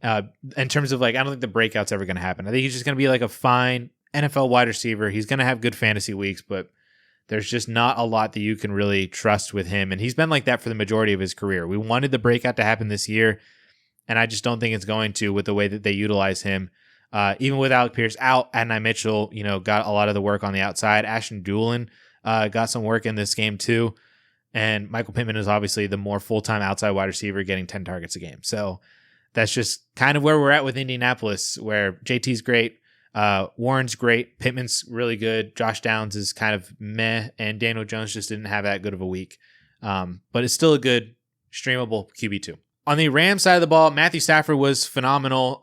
In terms of I don't think the breakout's ever going to happen. I think he's just going to be like a fine NFL wide receiver. He's going to have good fantasy weeks, but there's just not a lot that you can really trust with him. And he's been like that for the majority of his career. We wanted the breakout to happen this year, and I just don't think it's going to with the way that they utilize him. Even with Alec Pierce out, Adonai Mitchell, got a lot of the work on the outside. Ashton Doolin got some work in this game too. And Michael Pittman is obviously the more full-time outside wide receiver getting 10 targets a game. So that's just kind of where we're at with Indianapolis, where JT's great, Warren's great, Pittman's really good, Josh Downs is kind of meh, and Daniel Jones just didn't have that good of a week. But it's still a good, streamable QB2. On the Rams side of the ball, Matthew Stafford was phenomenal.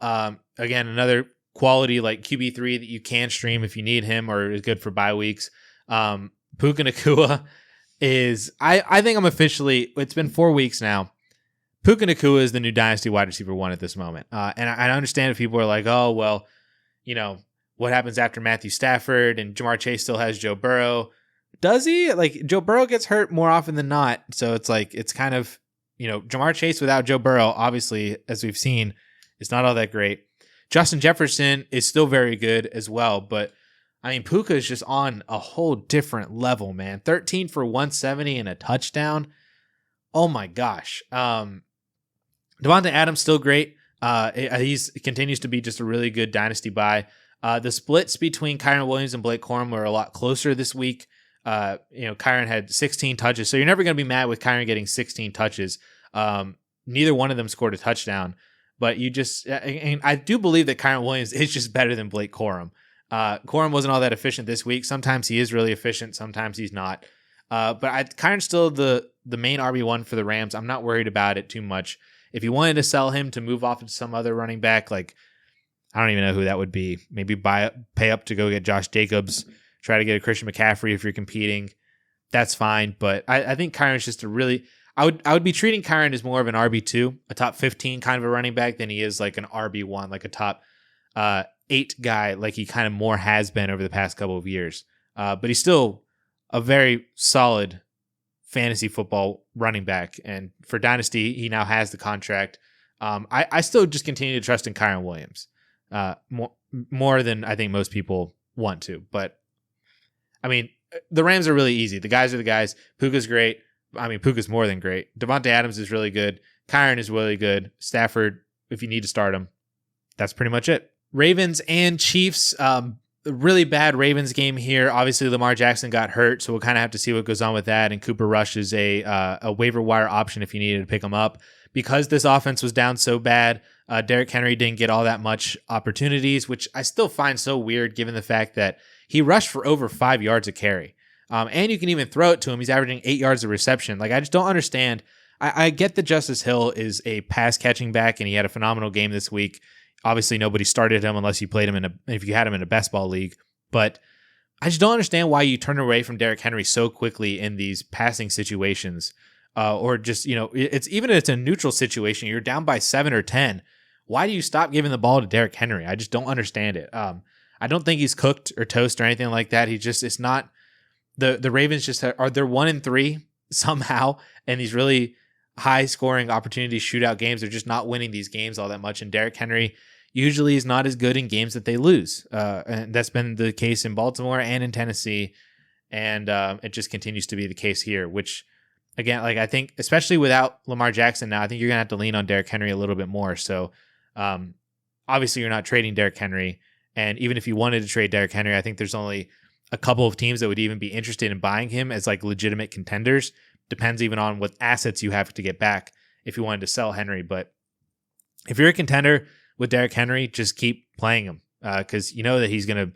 Again, another quality like QB3 that you can stream if you need him or is good for bye weeks. Puka Nacua is, I think I'm officially, it's been 4 weeks now. Puka Nacua is the new Dynasty wide receiver 1 at this moment. And I understand if people are like, oh, well, what happens after Matthew Stafford and Jamar Chase still has Joe Burrow. Does he? Joe Burrow gets hurt more often than not. So it's kind of, Jamar Chase without Joe Burrow, obviously, as we've seen, is not all that great. Justin Jefferson is still very good as well. But, I mean, Puka is just on a whole different level, man. 13 for 170 and a touchdown. Oh, my gosh. Devontae Adams still great. He continues to be just a really good dynasty buy. The splits between Kyren Williams and Blake Corum were a lot closer this week. Kyren had 16 touches, so you're never going to be mad with Kyren getting 16 touches. Neither one of them scored a touchdown, but and I do believe that Kyren Williams is just better than Blake Corum. Corum wasn't all that efficient this week. Sometimes he is really efficient, sometimes he's not. But Kyren's still the main RB1 for the Rams. I'm not worried about it too much. If you wanted to sell him to move off into some other running back, I don't even know who that would be. Maybe pay up to go get Josh Jacobs, try to get a Christian McCaffrey if you're competing. That's fine. But I think Kyron's just I would be treating Kyren as more of an RB2, a top 15 kind of a running back than he is like an RB1, like a top 8 guy, like he kind of more has been over the past couple of years. But he's still a very solid fantasy football running back, and for Dynasty, he now has the contract. I still just continue to trust in Kyren Williams more than I think most people want to. But I mean, the Rams are really easy. The guys are the guys. Puka's great. I mean, Puka's more than great. Devontae Adams is really good. Kyren is really good. Stafford, if you need to start him, that's pretty much it. Ravens and Chiefs, really bad Ravens game here. Obviously, Lamar Jackson got hurt, so we'll kind of have to see what goes on with that. And Cooper Rush is a waiver wire option if you needed to pick him up. Because this offense was down so bad, Derrick Henry didn't get all that much opportunities, which I still find so weird given the fact that he rushed for over 5 yards a carry. And you can even throw it to him. He's averaging 8 yards of reception. Like, I just don't understand. I get that Justice Hill is a pass catching back, and he had a phenomenal game this week. Obviously, nobody started him unless you played him if you had him in a best ball league. But I just don't understand why you turn away from Derrick Henry so quickly in these passing situations. Or just, it's even if it's a neutral situation, you're down by 7 or 10. Why do you stop giving the ball to Derrick Henry? I just don't understand it. I don't think he's cooked or toast or anything like that. It's not the Ravens they're 1-3 somehow, and these really high scoring opportunity shootout games. They're just not winning these games all that much. And Derrick Henry usually is not as good in games that they lose. And that's been the case in Baltimore and in Tennessee. And it just continues to be the case here, which, again, like, I think, especially without Lamar Jackson now, I think you're going to have to lean on Derrick Henry a little bit more. So, obviously, you're not trading Derrick Henry. And even if you wanted to trade Derrick Henry, I think there's only a couple of teams that would even be interested in buying him as like legitimate contenders. Depends even on what assets you have to get back if you wanted to sell Henry. But if you're a contender with Derrick Henry, just keep playing him because you know that he's going to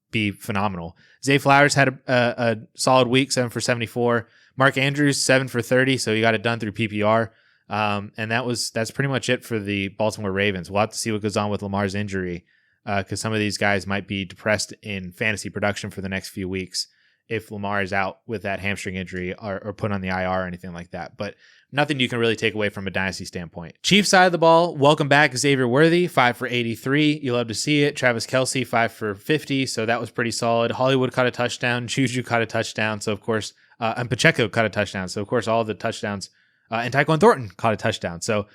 be phenomenal. Zay Flowers had a solid week, 7 for 74. Mark Andrews, 7 for 30, so he got it done through PPR. And that's pretty much it for the Baltimore Ravens. We'll have to see what goes on with Lamar's injury because some of these guys might be depressed in fantasy production for the next few weeks if Lamar is out with that hamstring injury or put on the IR or anything like that. But nothing you can really take away from a dynasty standpoint. Chiefs side of the ball, welcome back Xavier Worthy, 5 for 83. You love to see it. Travis Kelce, 5 for 50, so that was pretty solid. Hollywood caught a touchdown. Juju caught a touchdown, so of course, and Pacheco caught a touchdown. So of course, all the touchdowns, and Tyquan Thornton caught a touchdown. So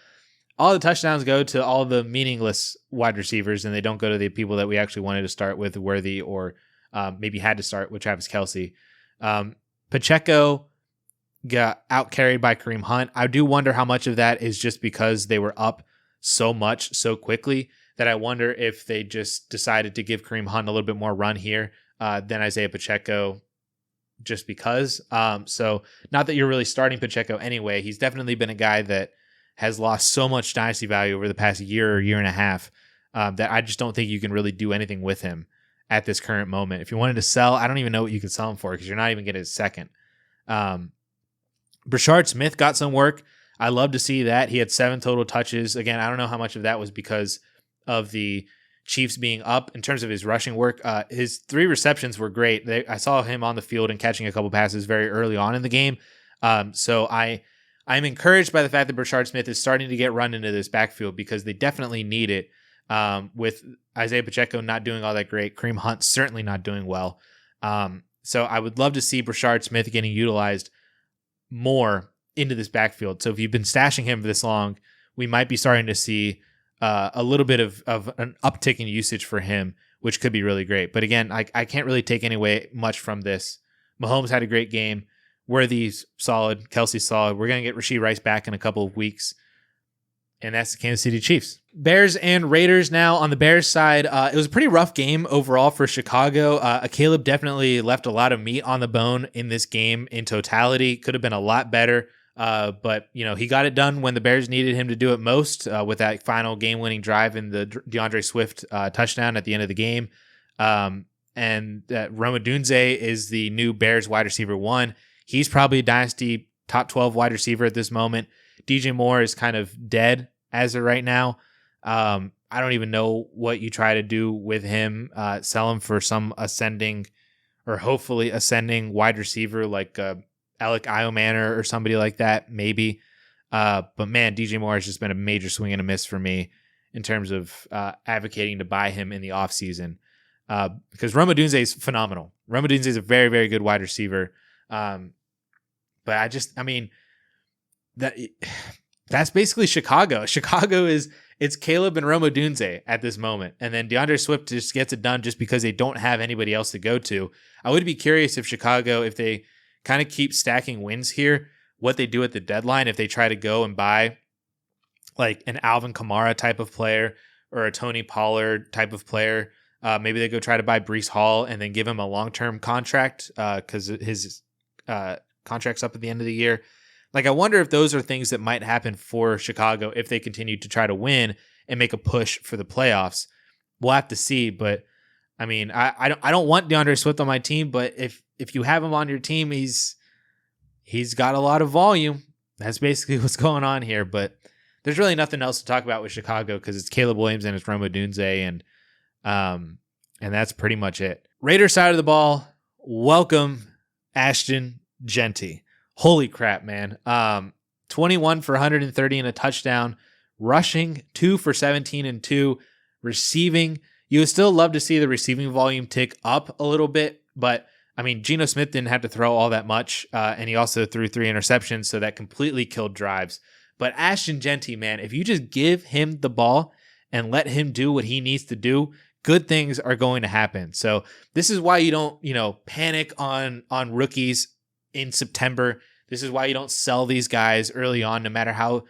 all the touchdowns go to all the meaningless wide receivers, and they don't go to the people that we actually wanted to start with, Worthy, or maybe had to start with Travis Kelce. Pacheco got out carried by Kareem Hunt. I do wonder how much of that is just because they were up so much so quickly that I wonder if they just decided to give Kareem Hunt a little bit more run here than Isaiah Pacheco just because. So not that you're really starting Pacheco anyway. He's definitely been a guy that has lost so much dynasty value over the past year or year and a half that I just don't think you can really do anything with him at this current moment. If you wanted to sell, I don't even know what you could sell him for because you're not even getting a second. Brashard Smith got some work. I love to see that. He had 7 total touches. Again, I don't know how much of that was because of the Chiefs being up in terms of his rushing work. His 3 receptions were great. I saw him on the field and catching a couple passes very early on in the game. So I'm encouraged by the fact that Brashard Smith is starting to get run into this backfield because they definitely need it. With Isaiah Pacheco not doing all that great, Kareem Hunt certainly not doing well. So I would love to see Brashard Smith getting utilized more into this backfield. So if you've been stashing him for this long, we might be starting to see a little bit of an uptick in usage for him, which could be really great. But again, I can't really take away much from this. Mahomes had a great game. Worthy's solid. Kelsey's solid. We're going to get Rashee Rice back in a couple of weeks. And that's the Kansas City Chiefs. Bears and Raiders now. On the Bears side, it was a pretty rough game overall for Chicago. Caleb definitely left a lot of meat on the bone in this game in totality. Could have been a lot better. But, he got it done when the Bears needed him to do it most with that final game-winning drive in the DeAndre Swift touchdown at the end of the game. And Rome Odunze is the new Bears wide receiver 1. He's probably a dynasty top 12 wide receiver at this moment. DJ Moore is kind of dead as of right now. I don't even know what you try to do with him. Sell him for some ascending or hopefully ascending wide receiver like Alec Iomanor or somebody like that, maybe. But man, DJ Moore has just been a major swing and a miss for me in terms of advocating to buy him in the offseason. Because Rome Odunze is phenomenal. Rome Odunze is a very, very good wide receiver. But that's basically Chicago. Chicago it's Caleb and Rome Odunze at this moment. And then DeAndre Swift just gets it done just because they don't have anybody else to go to. I would be curious if Chicago, if they kind of keep stacking wins here, what they do at the deadline, if they try to go and buy like an Alvin Kamara type of player or a Tony Pollard type of player. Maybe they go try to buy Breece Hall and then give him a long-term contract because his contract's up at the end of the year. Like, I wonder if those are things that might happen for Chicago if they continue to try to win and make a push for the playoffs. We'll have to see, but I mean, I don't want DeAndre Swift on my team, but if you have him on your team, he's got a lot of volume. That's basically what's going on here, but there's really nothing else to talk about with Chicago because it's Caleb Williams and it's Rome Odunze, and that's pretty much it. Raiders side of the ball, welcome Ashton Jeanty. Holy crap, man. 21 for 130 and a touchdown, rushing 2 for 17 and 2, receiving. You would still love to see the receiving volume tick up a little bit, but I mean, Geno Smith didn't have to throw all that much, and he also threw 3 interceptions, so that completely killed drives. But Ashton Jeanty, man, if you just give him the ball and let him do what he needs to do, good things are going to happen. So this is why you don't, panic on rookies in September. This is why you don't sell these guys early on, no matter how,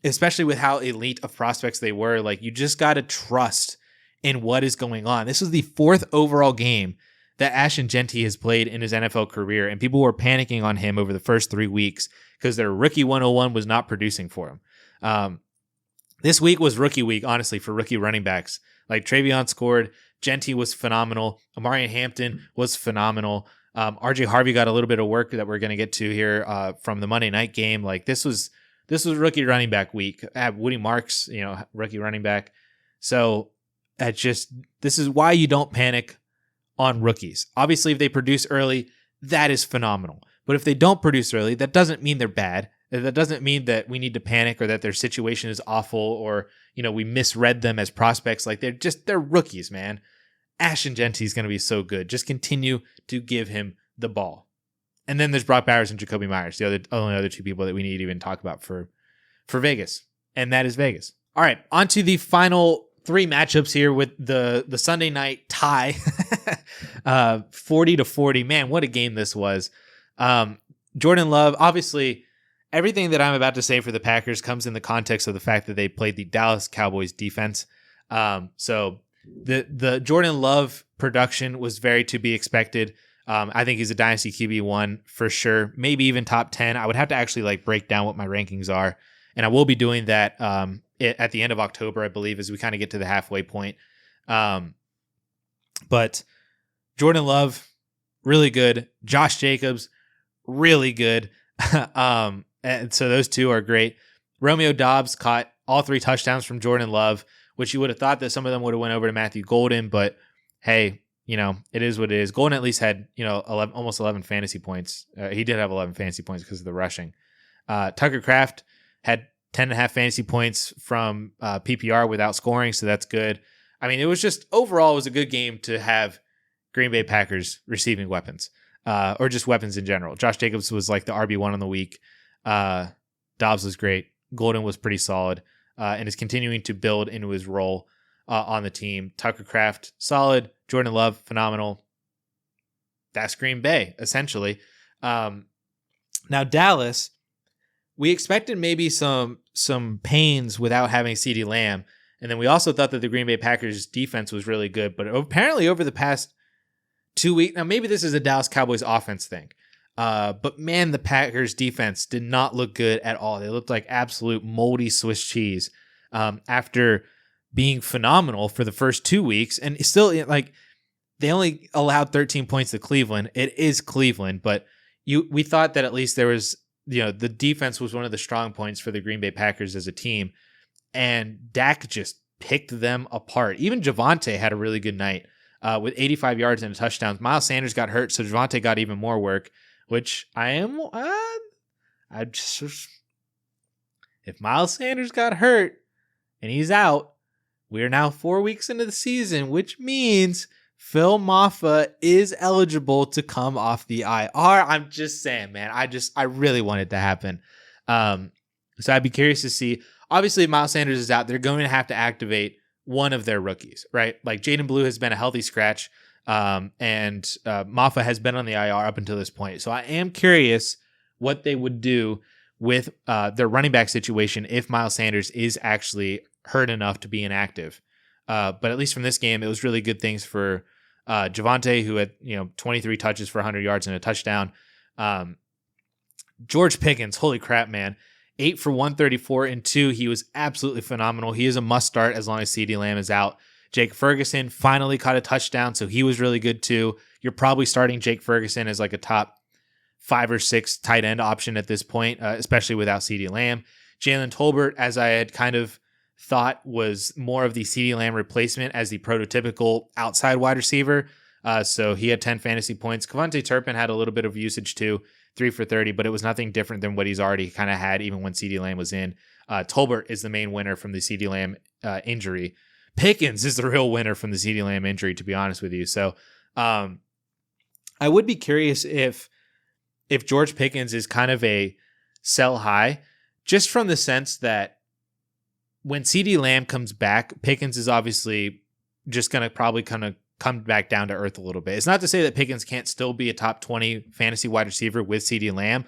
especially with how elite of prospects they were. Like, you just got to trust in what is going on. This is the 4th overall game that Ashton Jeanty has played in his NFL career, and people were panicking on him over the first 3 weeks because their rookie 101 was not producing for him. This week was rookie week, honestly, for rookie running backs. Like, Travion scored, Jeanty was phenomenal, Amari Hampton was phenomenal. RJ Harvey got a little bit of work that we're going to get to here from the Monday night game. Like, this was rookie running back week. Woody Marks, rookie running back. So this is why you don't panic on rookies. Obviously, if they produce early, that is phenomenal. But if they don't produce early, that doesn't mean they're bad. That doesn't mean that we need to panic or that their situation is awful or, we misread them as prospects. Like, they're rookies, man. Ashton Jeanty is going to be so good. Just continue to give him the ball. And then there's Brock Bowers and Jacoby Myers, the only other 2 people that we need to even talk about for Vegas. And that is Vegas. All right, on to the final 3 matchups here with the Sunday night tie. 40-40. Man, what a game this was. Jordan Love, obviously, everything that I'm about to say for the Packers comes in the context of the fact that they played the Dallas Cowboys defense. So the Jordan Love production was very to be expected. I think he's a Dynasty QB1 for sure, maybe even top 10. I would have to actually break down what my rankings are, and I will be doing that at the end of October, I believe, as we kind of get to the halfway point. But Jordan Love, really good. Josh Jacobs, really good. And so those 2 are great. Romeo Doubs caught all 3 touchdowns from Jordan Love, which you would have thought that some of them would have went over to Matthew Golden, but hey, it is what it is. Golden at least had, almost 11 fantasy points. He did have 11 fantasy points because of the rushing. Tucker Kraft had 10.5 fantasy points from PPR without scoring, so that's good. I mean, it was just, overall, it was a good game to have Green Bay Packers receiving weapons, or just weapons in general. Josh Jacobs was like the RB1 on the week. Dobbs was great. Golden was pretty solid. And is continuing to build into his role on the team. Tucker Kraft, solid. Jordan Love, phenomenal. That's Green Bay, essentially. Now, Dallas, we expected maybe some pains without having CeeDee Lamb. And then we also thought that the Green Bay Packers defense was really good. But apparently over the past 2 weeks, now maybe this is a Dallas Cowboys offense thing. But man, the Packers defense did not look good at all. They looked like absolute moldy Swiss cheese after being phenomenal for the first 2 weeks. And still, they only allowed 13 points to Cleveland. It is Cleveland, but we thought that at least there was, the defense was one of the strong points for the Green Bay Packers as a team. And Dak just picked them apart. Even Javonte had a really good night with 85 yards and a touchdown. Miles Sanders got hurt, so Javonte got even more work. Which if Miles Sanders got hurt and he's out, we are now 4 weeks into the season, which means Phil Maffa is eligible to come off the IR. I'm just saying, man, I really want it to happen. So I'd be curious to see. Obviously, if Miles Sanders is out, they're going to have to activate one of their rookies, right? Like Jaden Blue has been a healthy scratch. And Maffa has been on the IR up until this point. So I am curious what they would do with their running back situation if Miles Sanders is actually hurt enough to be inactive. But at least from this game, it was really good things for Javonte, who had 23 touches for 100 yards and a touchdown. George Pickens, holy crap, man. 8 for 134 and 2. He was absolutely phenomenal. He is a must start as long as CeeDee Lamb is out. Jake Ferguson finally caught a touchdown, so he was really good too. You're probably starting Jake Ferguson as like a top 5 or 6 tight end option at this point, especially without CeeDee Lamb. Jalen Tolbert, as I had kind of thought, was more of the CeeDee Lamb replacement as the prototypical outside wide receiver. So he had 10 fantasy points. Kevontae Turpin had a little bit of usage too, 3 for 30, but it was nothing different than what he's already kind of had even when CeeDee Lamb was in. Tolbert is the main winner from the CeeDee Lamb injury. Pickens is the real winner from the CeeDee Lamb injury, to be honest with you. So I would be curious if George Pickens is kind of a sell high, just from the sense that when CeeDee Lamb comes back, Pickens is obviously just going to probably kind of come back down to earth a little bit. It's not to say that Pickens can't still be a top 20 fantasy wide receiver with CeeDee Lamb,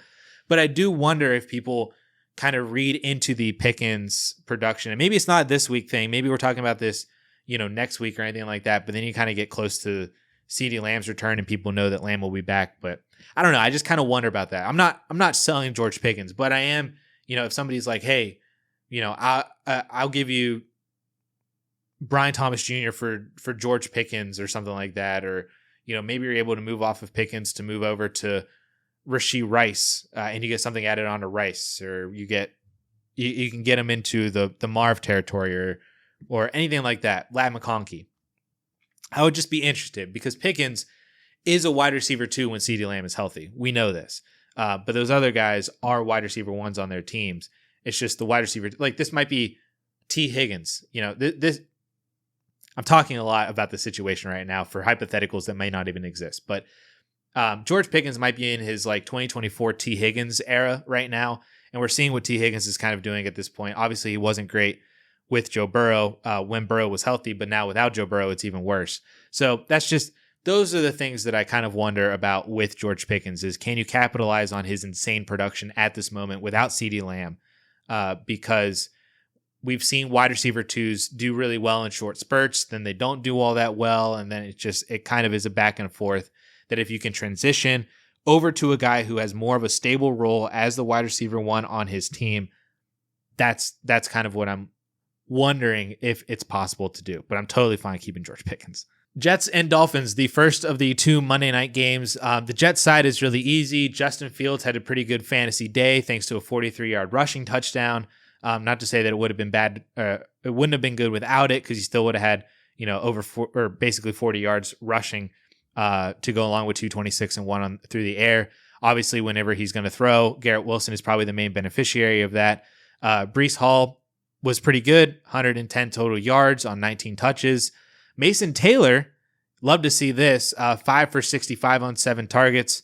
but I do wonder if people kind of read into the Pickens production. And maybe it's not this week thing. Maybe we're talking about this, next week or anything like that, but then you kind of get close to CeeDee Lamb's return and people know that Lamb will be back. But I don't know. I just kind of wonder about that. I'm not selling George Pickens, but I am, if somebody's like, hey, I'll give you Brian Thomas Jr. for George Pickens or something like that. Or, maybe you're able to move off of Pickens to move over to Rashee Rice and you get something added on to Rice, or you can get him into the Marv territory or anything like that. Lad McConkey. I would just be interested because Pickens is a wide receiver too when CeeDee Lamb is healthy. We know this. But those other guys are wide receiver ones on their teams. It's just the wide receiver. Like this might be T. Higgins. This. I'm talking a lot about the situation right now for hypotheticals that may not even exist. But George Pickens might be in his 2024 T. Higgins era right now. And we're seeing what T. Higgins is kind of doing at this point. Obviously, he wasn't great with Joe Burrow when Burrow was healthy, but now without Joe Burrow, it's even worse. So those are the things that I kind of wonder about with George Pickens is, can you capitalize on his insane production at this moment without CeeDee Lamb? Because we've seen wide receiver twos do really well in short spurts, then they don't do all that well, and then it kind of is a back and forth that if you can transition over to a guy who has more of a stable role as the wide receiver one on his team, that's kind of what I'm wondering if it's possible to do. But I'm totally fine keeping George Pickens. Jets and Dolphins, the first of the 2 Monday night games. The Jets side is really easy. Justin Fields had a pretty good fantasy day thanks to a 43-yard rushing touchdown. Not to say that it would have been bad. It wouldn't have been good without it because he still would have had, basically 40 yards rushing to go along with 226 and 1 through the air. Obviously, whenever he's going to throw, Garrett Wilson is probably the main beneficiary of that. Breece Hall was pretty good, 110 total yards on 19 touches. Mason Taylor, love to see this, 5 for 65 on 7 targets.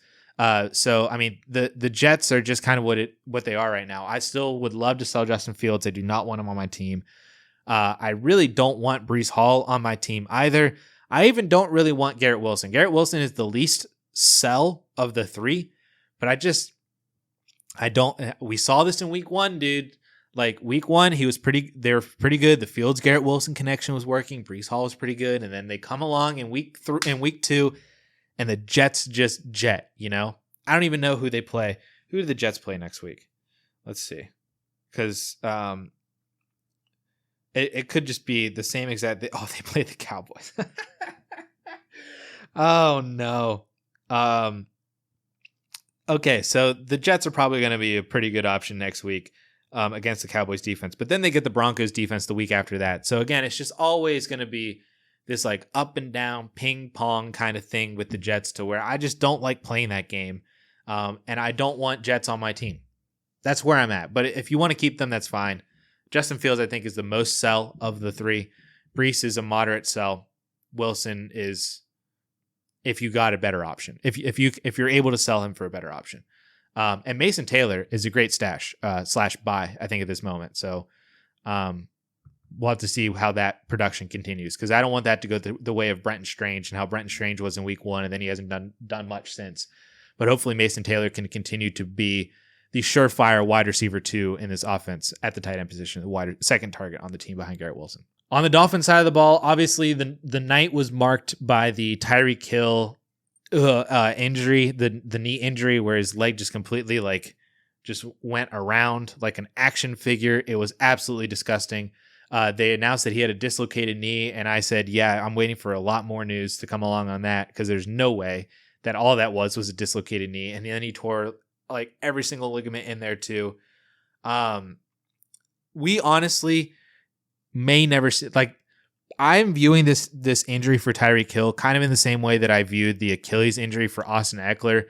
So, I mean, the Jets are just kind of what they are right now. I still would love to sell Justin Fields. I do not want him on my team. I really don't want Breece Hall on my team either. I even don't really want Garrett Wilson. Garrett Wilson is the least sell of the 3, but we saw this in week 1, dude. Like week 1, they were pretty good. The Fields Garrett Wilson connection was working. Breece Hall was pretty good. And then they come along in week 2 and the Jets just jet, I don't even know who they play. Who do the Jets play next week? Let's see. Because it could just be the same exact. They play the Cowboys. Oh, no. Okay, so the Jets are probably going to be a pretty good option next week against the Cowboys defense. But then they get the Broncos defense the week after that. So again, it's just always going to be this up and down ping pong kind of thing with the Jets to where I just don't like playing that game. And I don't want Jets on my team. That's where I'm at. But if you want to keep them, that's fine. Justin Fields, I think, is the most sell of the 3. Breece is a moderate sell. Wilson is, if you got a better option, if you're able to sell him for a better option. And Mason Taylor is a great stash / buy, I think, at this moment. So we'll have to see how that production continues because I don't want that to go the way of Brenton Strange and how Brenton Strange was in week 1 and then he hasn't done much since. But hopefully Mason Taylor can continue to be the surefire wide receiver 2 in this offense at the tight end position, the second target on the team behind Garrett Wilson. On the Dolphins side of the ball, obviously the night was marked by the Tyreek Hill injury, the knee injury where his leg just completely just went around like an action figure. It was absolutely disgusting. They announced that he had a dislocated knee, and I said, yeah, I'm waiting for a lot more news to come along on that, because there's no way that all that was a dislocated knee. And then he tore like every single ligament in there too. We honestly may never see, I'm viewing this injury for Tyreek Hill kind of in the same way that I viewed the Achilles injury for Austin Eckler.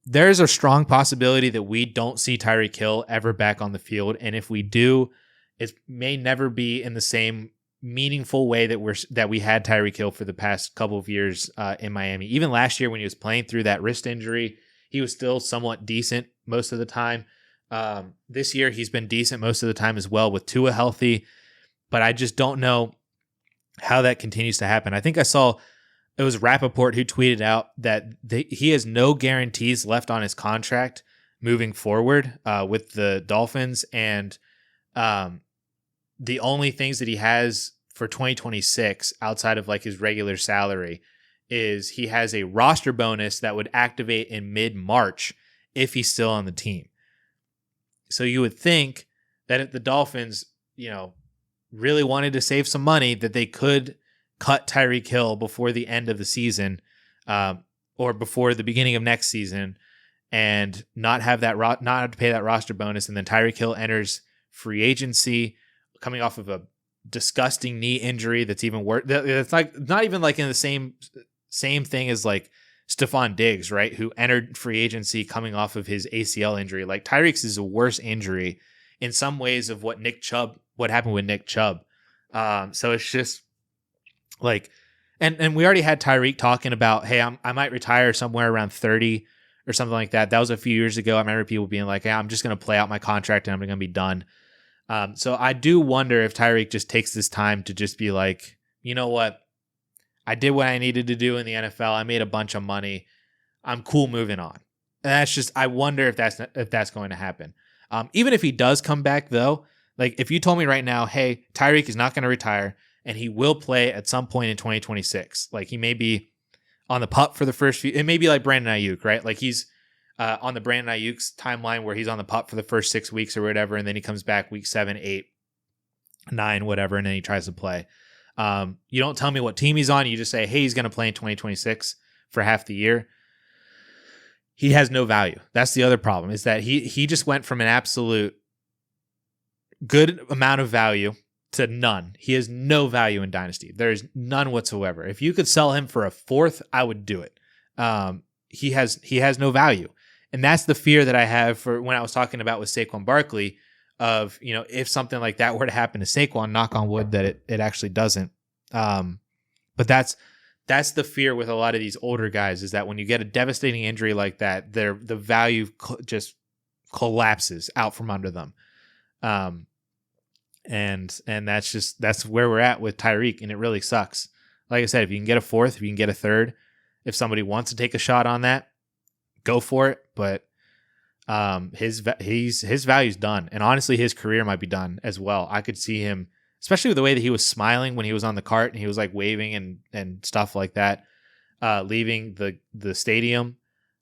There's a strong possibility that we don't see Tyreek Hill ever back on the field, and if we do, it may never be in the same meaningful way that we had Tyreek Hill for the past couple of years in Miami. Even last year when he was playing through that wrist injury, he was still somewhat decent most of the time. This year he's been decent most of the time as well with Tua healthy, but I just don't know how that continues to happen. I think I saw it was Rappaport who tweeted out that he has no guarantees left on his contract moving forward with the Dolphins, and the only things that he has for 2026 outside of like his regular salary is he has a roster bonus that would activate in mid-March if he's still on the team. So you would think that if the Dolphins, really wanted to save some money, that they could cut Tyreek Hill before the end of the season or before the beginning of next season and not have to pay that roster bonus. And then Tyreek Hill enters free agency coming off of a disgusting knee injury that's even worse. It's like not even like in the same thing as like Stephon Diggs, right? Who entered free agency coming off of his ACL injury. Like Tyreek's is a worse injury in some ways of what happened with Nick Chubb. So it's just like, and we already had Tyreek talking about, hey, I might retire somewhere around 30 or something like that. That was a few years ago. I remember people being like, hey, I'm just going to play out my contract and I'm going to be done. So I do wonder if Tyreek just takes this time to just be like, you know what? I did what I needed to do in the NFL. I made a bunch of money. I'm cool moving on. And that's just, I wonder if that's going to happen. Even if he does come back though, like if you told me right now, hey, Tyreek is not going to retire and he will play at some point in 2026. Like he may be on the pup for the first few, it may be like Brandon Ayuk, right? Like he's on the Brandon Ayuk's timeline where he's on the pup for the first 6 weeks or whatever. And then he comes back week 7, 8, 9, whatever. And then he tries to play. You don't tell me what team he's on. You just say, hey, he's going to play in 2026 for half the year. He has no value. That's the other problem, is that he just went from an absolute good amount of value to none. He has no value in Dynasty. There is none whatsoever. If you could sell him for a fourth, I would do it. He has no value. And that's the fear that I have for when I was talking about with Saquon Barkley of, if something like that were to happen to Saquon, knock on wood that it actually doesn't. But that's the fear with a lot of these older guys, is that when you get a devastating injury like that, the value just collapses out from under them. And that's where we're at with Tyreek, and it really sucks. Like I said, if you can get a fourth, if you can get a third, if somebody wants to take a shot on that, go for it. But his value's done, and honestly, his career might be done as well. I could see him, especially with the way that he was smiling when he was on the cart and he was like waving and stuff like that, leaving the stadium.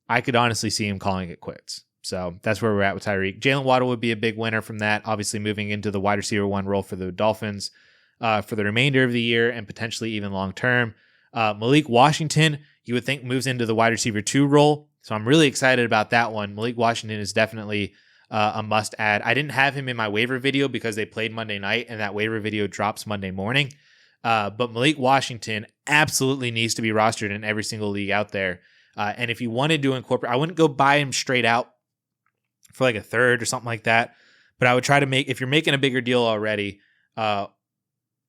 I could honestly see him calling it quits. So that's where we're at with Tyreek. Jalen Waddle would be a big winner from that, obviously moving into the wide receiver 1 role for the Dolphins for the remainder of the year and potentially even long term. Malik Washington, you would think, moves into the wide receiver 2 role. So I'm really excited about that one. Malik Washington is definitely a must add. I didn't have him in my waiver video because they played Monday night and that waiver video drops Monday morning. But Malik Washington absolutely needs to be rostered in every single league out there. And if you wanted to incorporate, I wouldn't go buy him straight out for like a third or something like that. But I would try to if you're making a bigger deal already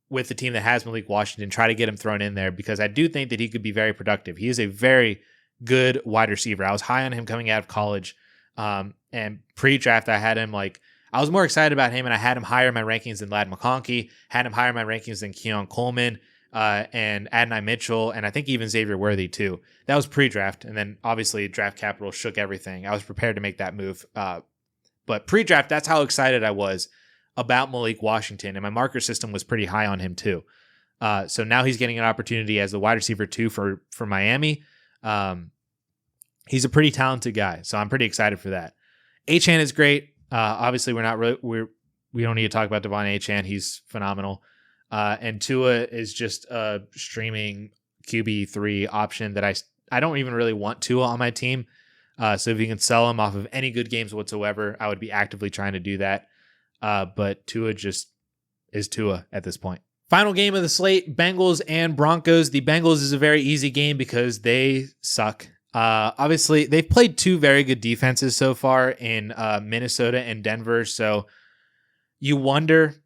with the team that has Malik Washington, try to get him thrown in there, because I do think that he could be very productive. He is a very good wide receiver. I was high on him coming out of college. And pre-draft, I had him I was more excited about him, and I had him higher in my rankings than Ladd McConkey, had him higher in my rankings than Keon Coleman, and Adonai Mitchell, and I think even Xavier Worthy too. That was pre-draft, and then obviously draft capital shook everything. I was prepared to make that move But pre-draft, that's how excited I was about Malik Washington, and my marker system was pretty high on him too. So now he's getting an opportunity as the wide receiver 2 for Miami. He's a pretty talented guy, so I'm pretty excited for that. Achane is great. Obviously, we don't need to talk about Devon Achane. He's phenomenal. And Tua is just a streaming QB3 option that I don't even really want Tua on my team. So if you can sell him off of any good games whatsoever, I would be actively trying to do that. But Tua just is Tua at this point. Final game of the slate, Bengals and Broncos. The Bengals is a very easy game because they suck. Obviously, they've played 2 very good defenses so far in Minnesota and Denver. So you wonder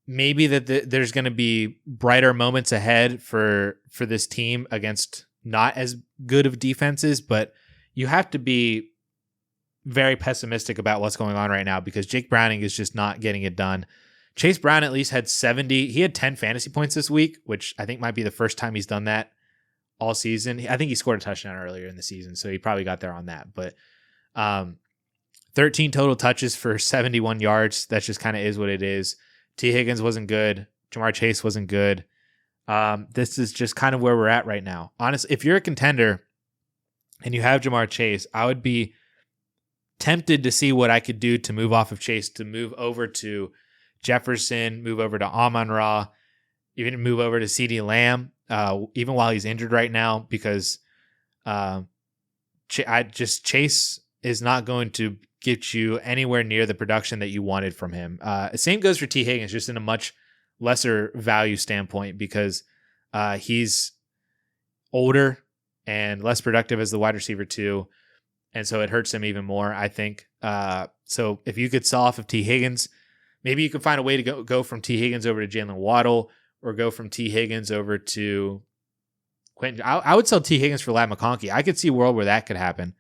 maybe that there's going to be brighter moments ahead for this team against not as good of defenses, but you have to be very pessimistic about what's going on right now because Jake Browning is just not getting it done. Chase Brown at least had 70. He had 10 fantasy points this week, which I think might be the first time he's done that all season. I think he scored a touchdown earlier in the season, so he probably got there on that. But 13 total touches for 71 yards. That just kind of is what it is. T. Higgins wasn't good. Jamar Chase wasn't good. This is just kind of where we're at right now. Honestly, if you're a contender and you have Jamar Chase, I would be tempted to see what I could do to move off of Chase, to move over to Jefferson, move over to Amon-Ra, even move over to CeeDee Lamb, even while he's injured right now, because Chase is not going to get you anywhere near the production that you wanted from him. Same goes for T. Higgins, just in a much lesser value standpoint, because he's older and less productive as the wide receiver too. And so it hurts him even more, I think. So if you could sell off of T. Higgins, maybe you could find a way to go from T. Higgins over to Jalen Waddle, or go from T. Higgins over to Quentin. I would sell T. Higgins for Ladd McConkey. I could see a world where that could happen.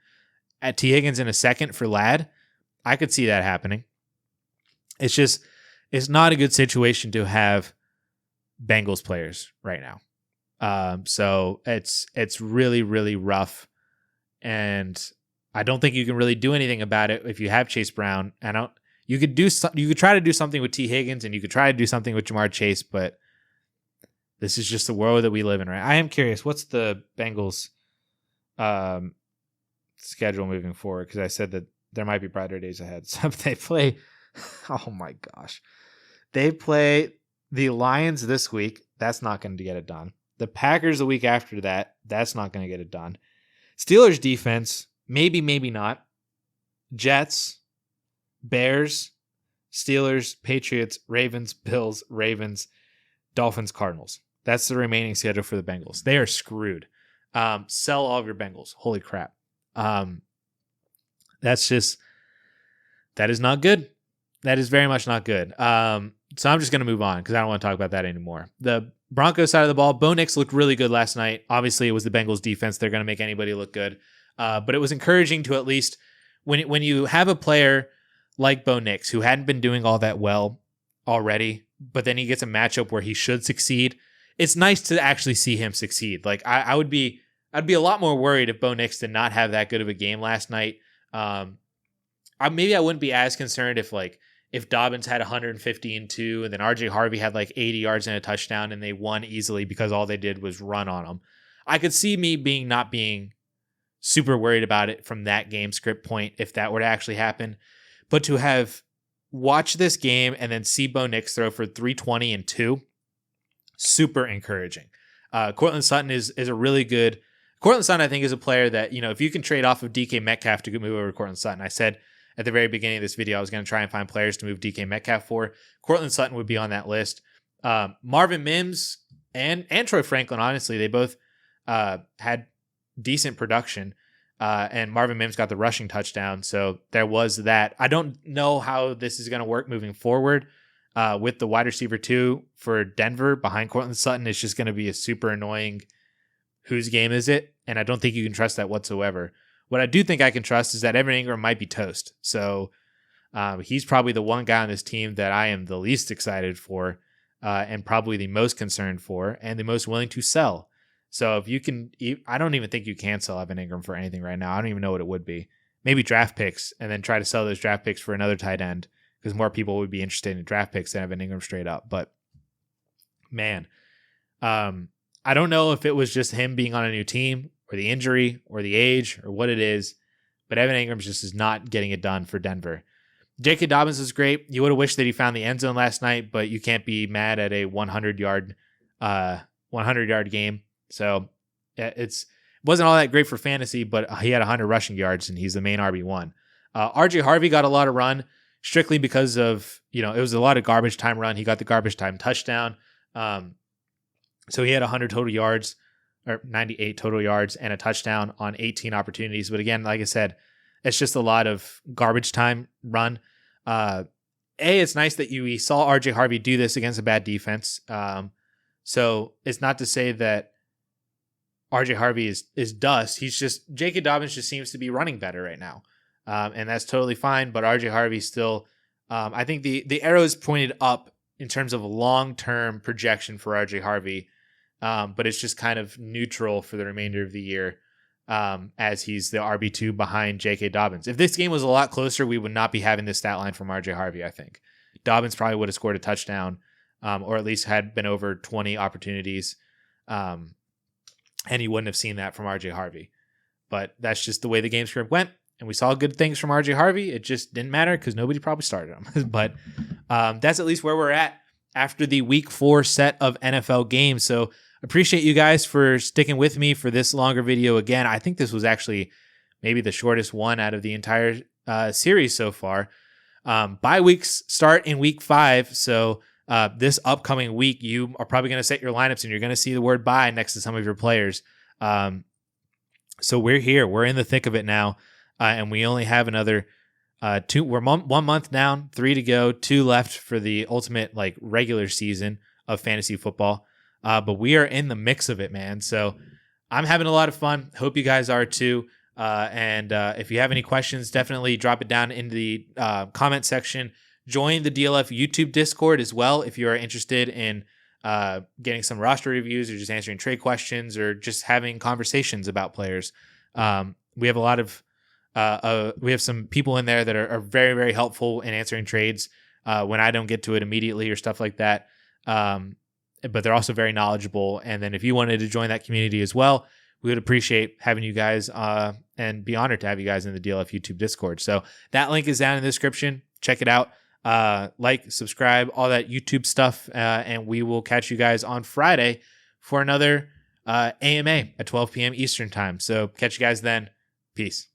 At T. Higgins in a second for Ladd, I could see that happening. It's not a good situation to have Bengals players right now. So it's really, really rough. And I don't think you can really do anything about it if you have Chase Brown. You could try to do something with T. Higgins, and you could try to do something with Jamar Chase, but this is just the world that we live in, right? I am curious, what's the Bengals schedule moving forward? Because I said that there might be brighter days ahead. So if they play, oh my gosh, they play the Lions this week. That's not going to get it done. The Packers the week after that. That's not going to get it done. Steelers defense, maybe, maybe not. Jets, Bears, Steelers, Patriots, Ravens, Bills, Ravens, Dolphins, Cardinals. That's the remaining schedule for the Bengals. They are screwed. Sell all of your Bengals. Holy crap. That is not good. That is very much not good. So I'm just going to move on because I don't want to talk about that anymore. The Broncos side of the ball, Bo Nix looked really good last night. Obviously, it was the Bengals defense. They're going to make anybody look good. But it was encouraging to at least, when you have a player like Bo Nix, who hadn't been doing all that well already, but then he gets a matchup where he should succeed, it's nice to actually see him succeed. Like I'd be a lot more worried if Bo Nix did not have that good of a game last night. Maybe I wouldn't be as concerned if Dobbins had 150 and 2, and then RJ Harvey had like 80 yards and a touchdown, and they won easily because all they did was run on them. I could see me not being super worried about it from that game script point if that were to actually happen. But to have watched this game and then see Bo Nix throw for 320 and 2, super encouraging. Courtland Sutton is a really good. Courtland Sutton, I think, is a player that, if you can trade off of DK Metcalf to move over to Courtland Sutton. I said at the very beginning of this video I was going to try and find players to move DK Metcalf for. Courtland Sutton would be on that list. Marvin Mims and Troy Franklin, honestly, they both had decent production. And Marvin Mims got the rushing touchdown, so there was that. I don't know how this is going to work moving forward with the wide receiver 2 for Denver behind Courtland Sutton. It's just going to be a super annoying whose game is it, and I don't think you can trust that whatsoever. What I do think I can trust is that Evan Ingram might be toast. So he's probably the one guy on this team that I am the least excited for and probably the most concerned for and the most willing to sell. So if you can, I don't even think you can sell Evan Ingram for anything right now. I don't even know what it would be. maybe draft picks, and then try to sell those draft picks for another tight end because more people would be interested in draft picks than Evan Ingram straight up. But man, I don't know if it was just him being on a new team or the injury or the age or what it is, but Evan Ingram just is not getting it done for Denver. J.K. Dobbins is great. You would have wished that he found the end zone last night, but you can't be mad at a 100-yard game. So it wasn't all that great for fantasy, but he had 100 rushing yards, and he's the main RB1. RJ Harvey got a lot of run strictly because of, it was a lot of garbage time run. He got the garbage time touchdown. So he had 100 total yards, or 98 total yards and a touchdown on 18 opportunities. But again, like I said, it's just a lot of garbage time run. It's nice that we saw RJ Harvey do this against a bad defense. So it's not to say that RJ Harvey is dust. He's just, J.K. Dobbins just seems to be running better right now. And that's totally fine. But RJ Harvey still, I think the arrow is pointed up in terms of long-term projection for RJ Harvey. But it's just kind of neutral for the remainder of the year as he's the RB2 behind J.K. Dobbins. If this game was a lot closer, we would not be having this stat line from RJ Harvey, I think. Dobbins probably would have scored a touchdown or at least had been over 20 opportunities, and he wouldn't have seen that from RJ Harvey. But that's just the way the game script went, and we saw good things from RJ Harvey. It just didn't matter because nobody probably started him. But that's at least where we're at after the Week 4 set of NFL games. So appreciate you guys for sticking with me for this longer video again. I think this was actually maybe the shortest one out of the entire series so far. Bye weeks start in Week 5, so this upcoming week you are probably going to set your lineups and you're going to see the word bye next to some of your players. So we're here. We're in the thick of it now, and we only have another 2. We're 1 month down, 3 to go, 2 left for the ultimate regular season of fantasy football. But we are in the mix of it, man. So I'm having a lot of fun. Hope you guys are too. And if you have any questions, definitely drop it down in the comment section. Join the DLF YouTube Discord as well if you are interested in getting some roster reviews or just answering trade questions or just having conversations about players. We have a lot of we have some people in there that are very, very helpful in answering trades when I don't get to it immediately or stuff like that. But they're also very knowledgeable. And then if you wanted to join that community as well, we would appreciate having you guys and be honored to have you guys in the DLF YouTube Discord. So that link is down in the description. Check it out. Subscribe, all that YouTube stuff. And we will catch you guys on Friday for another AMA at 12 p.m. Eastern time. So catch you guys then. Peace.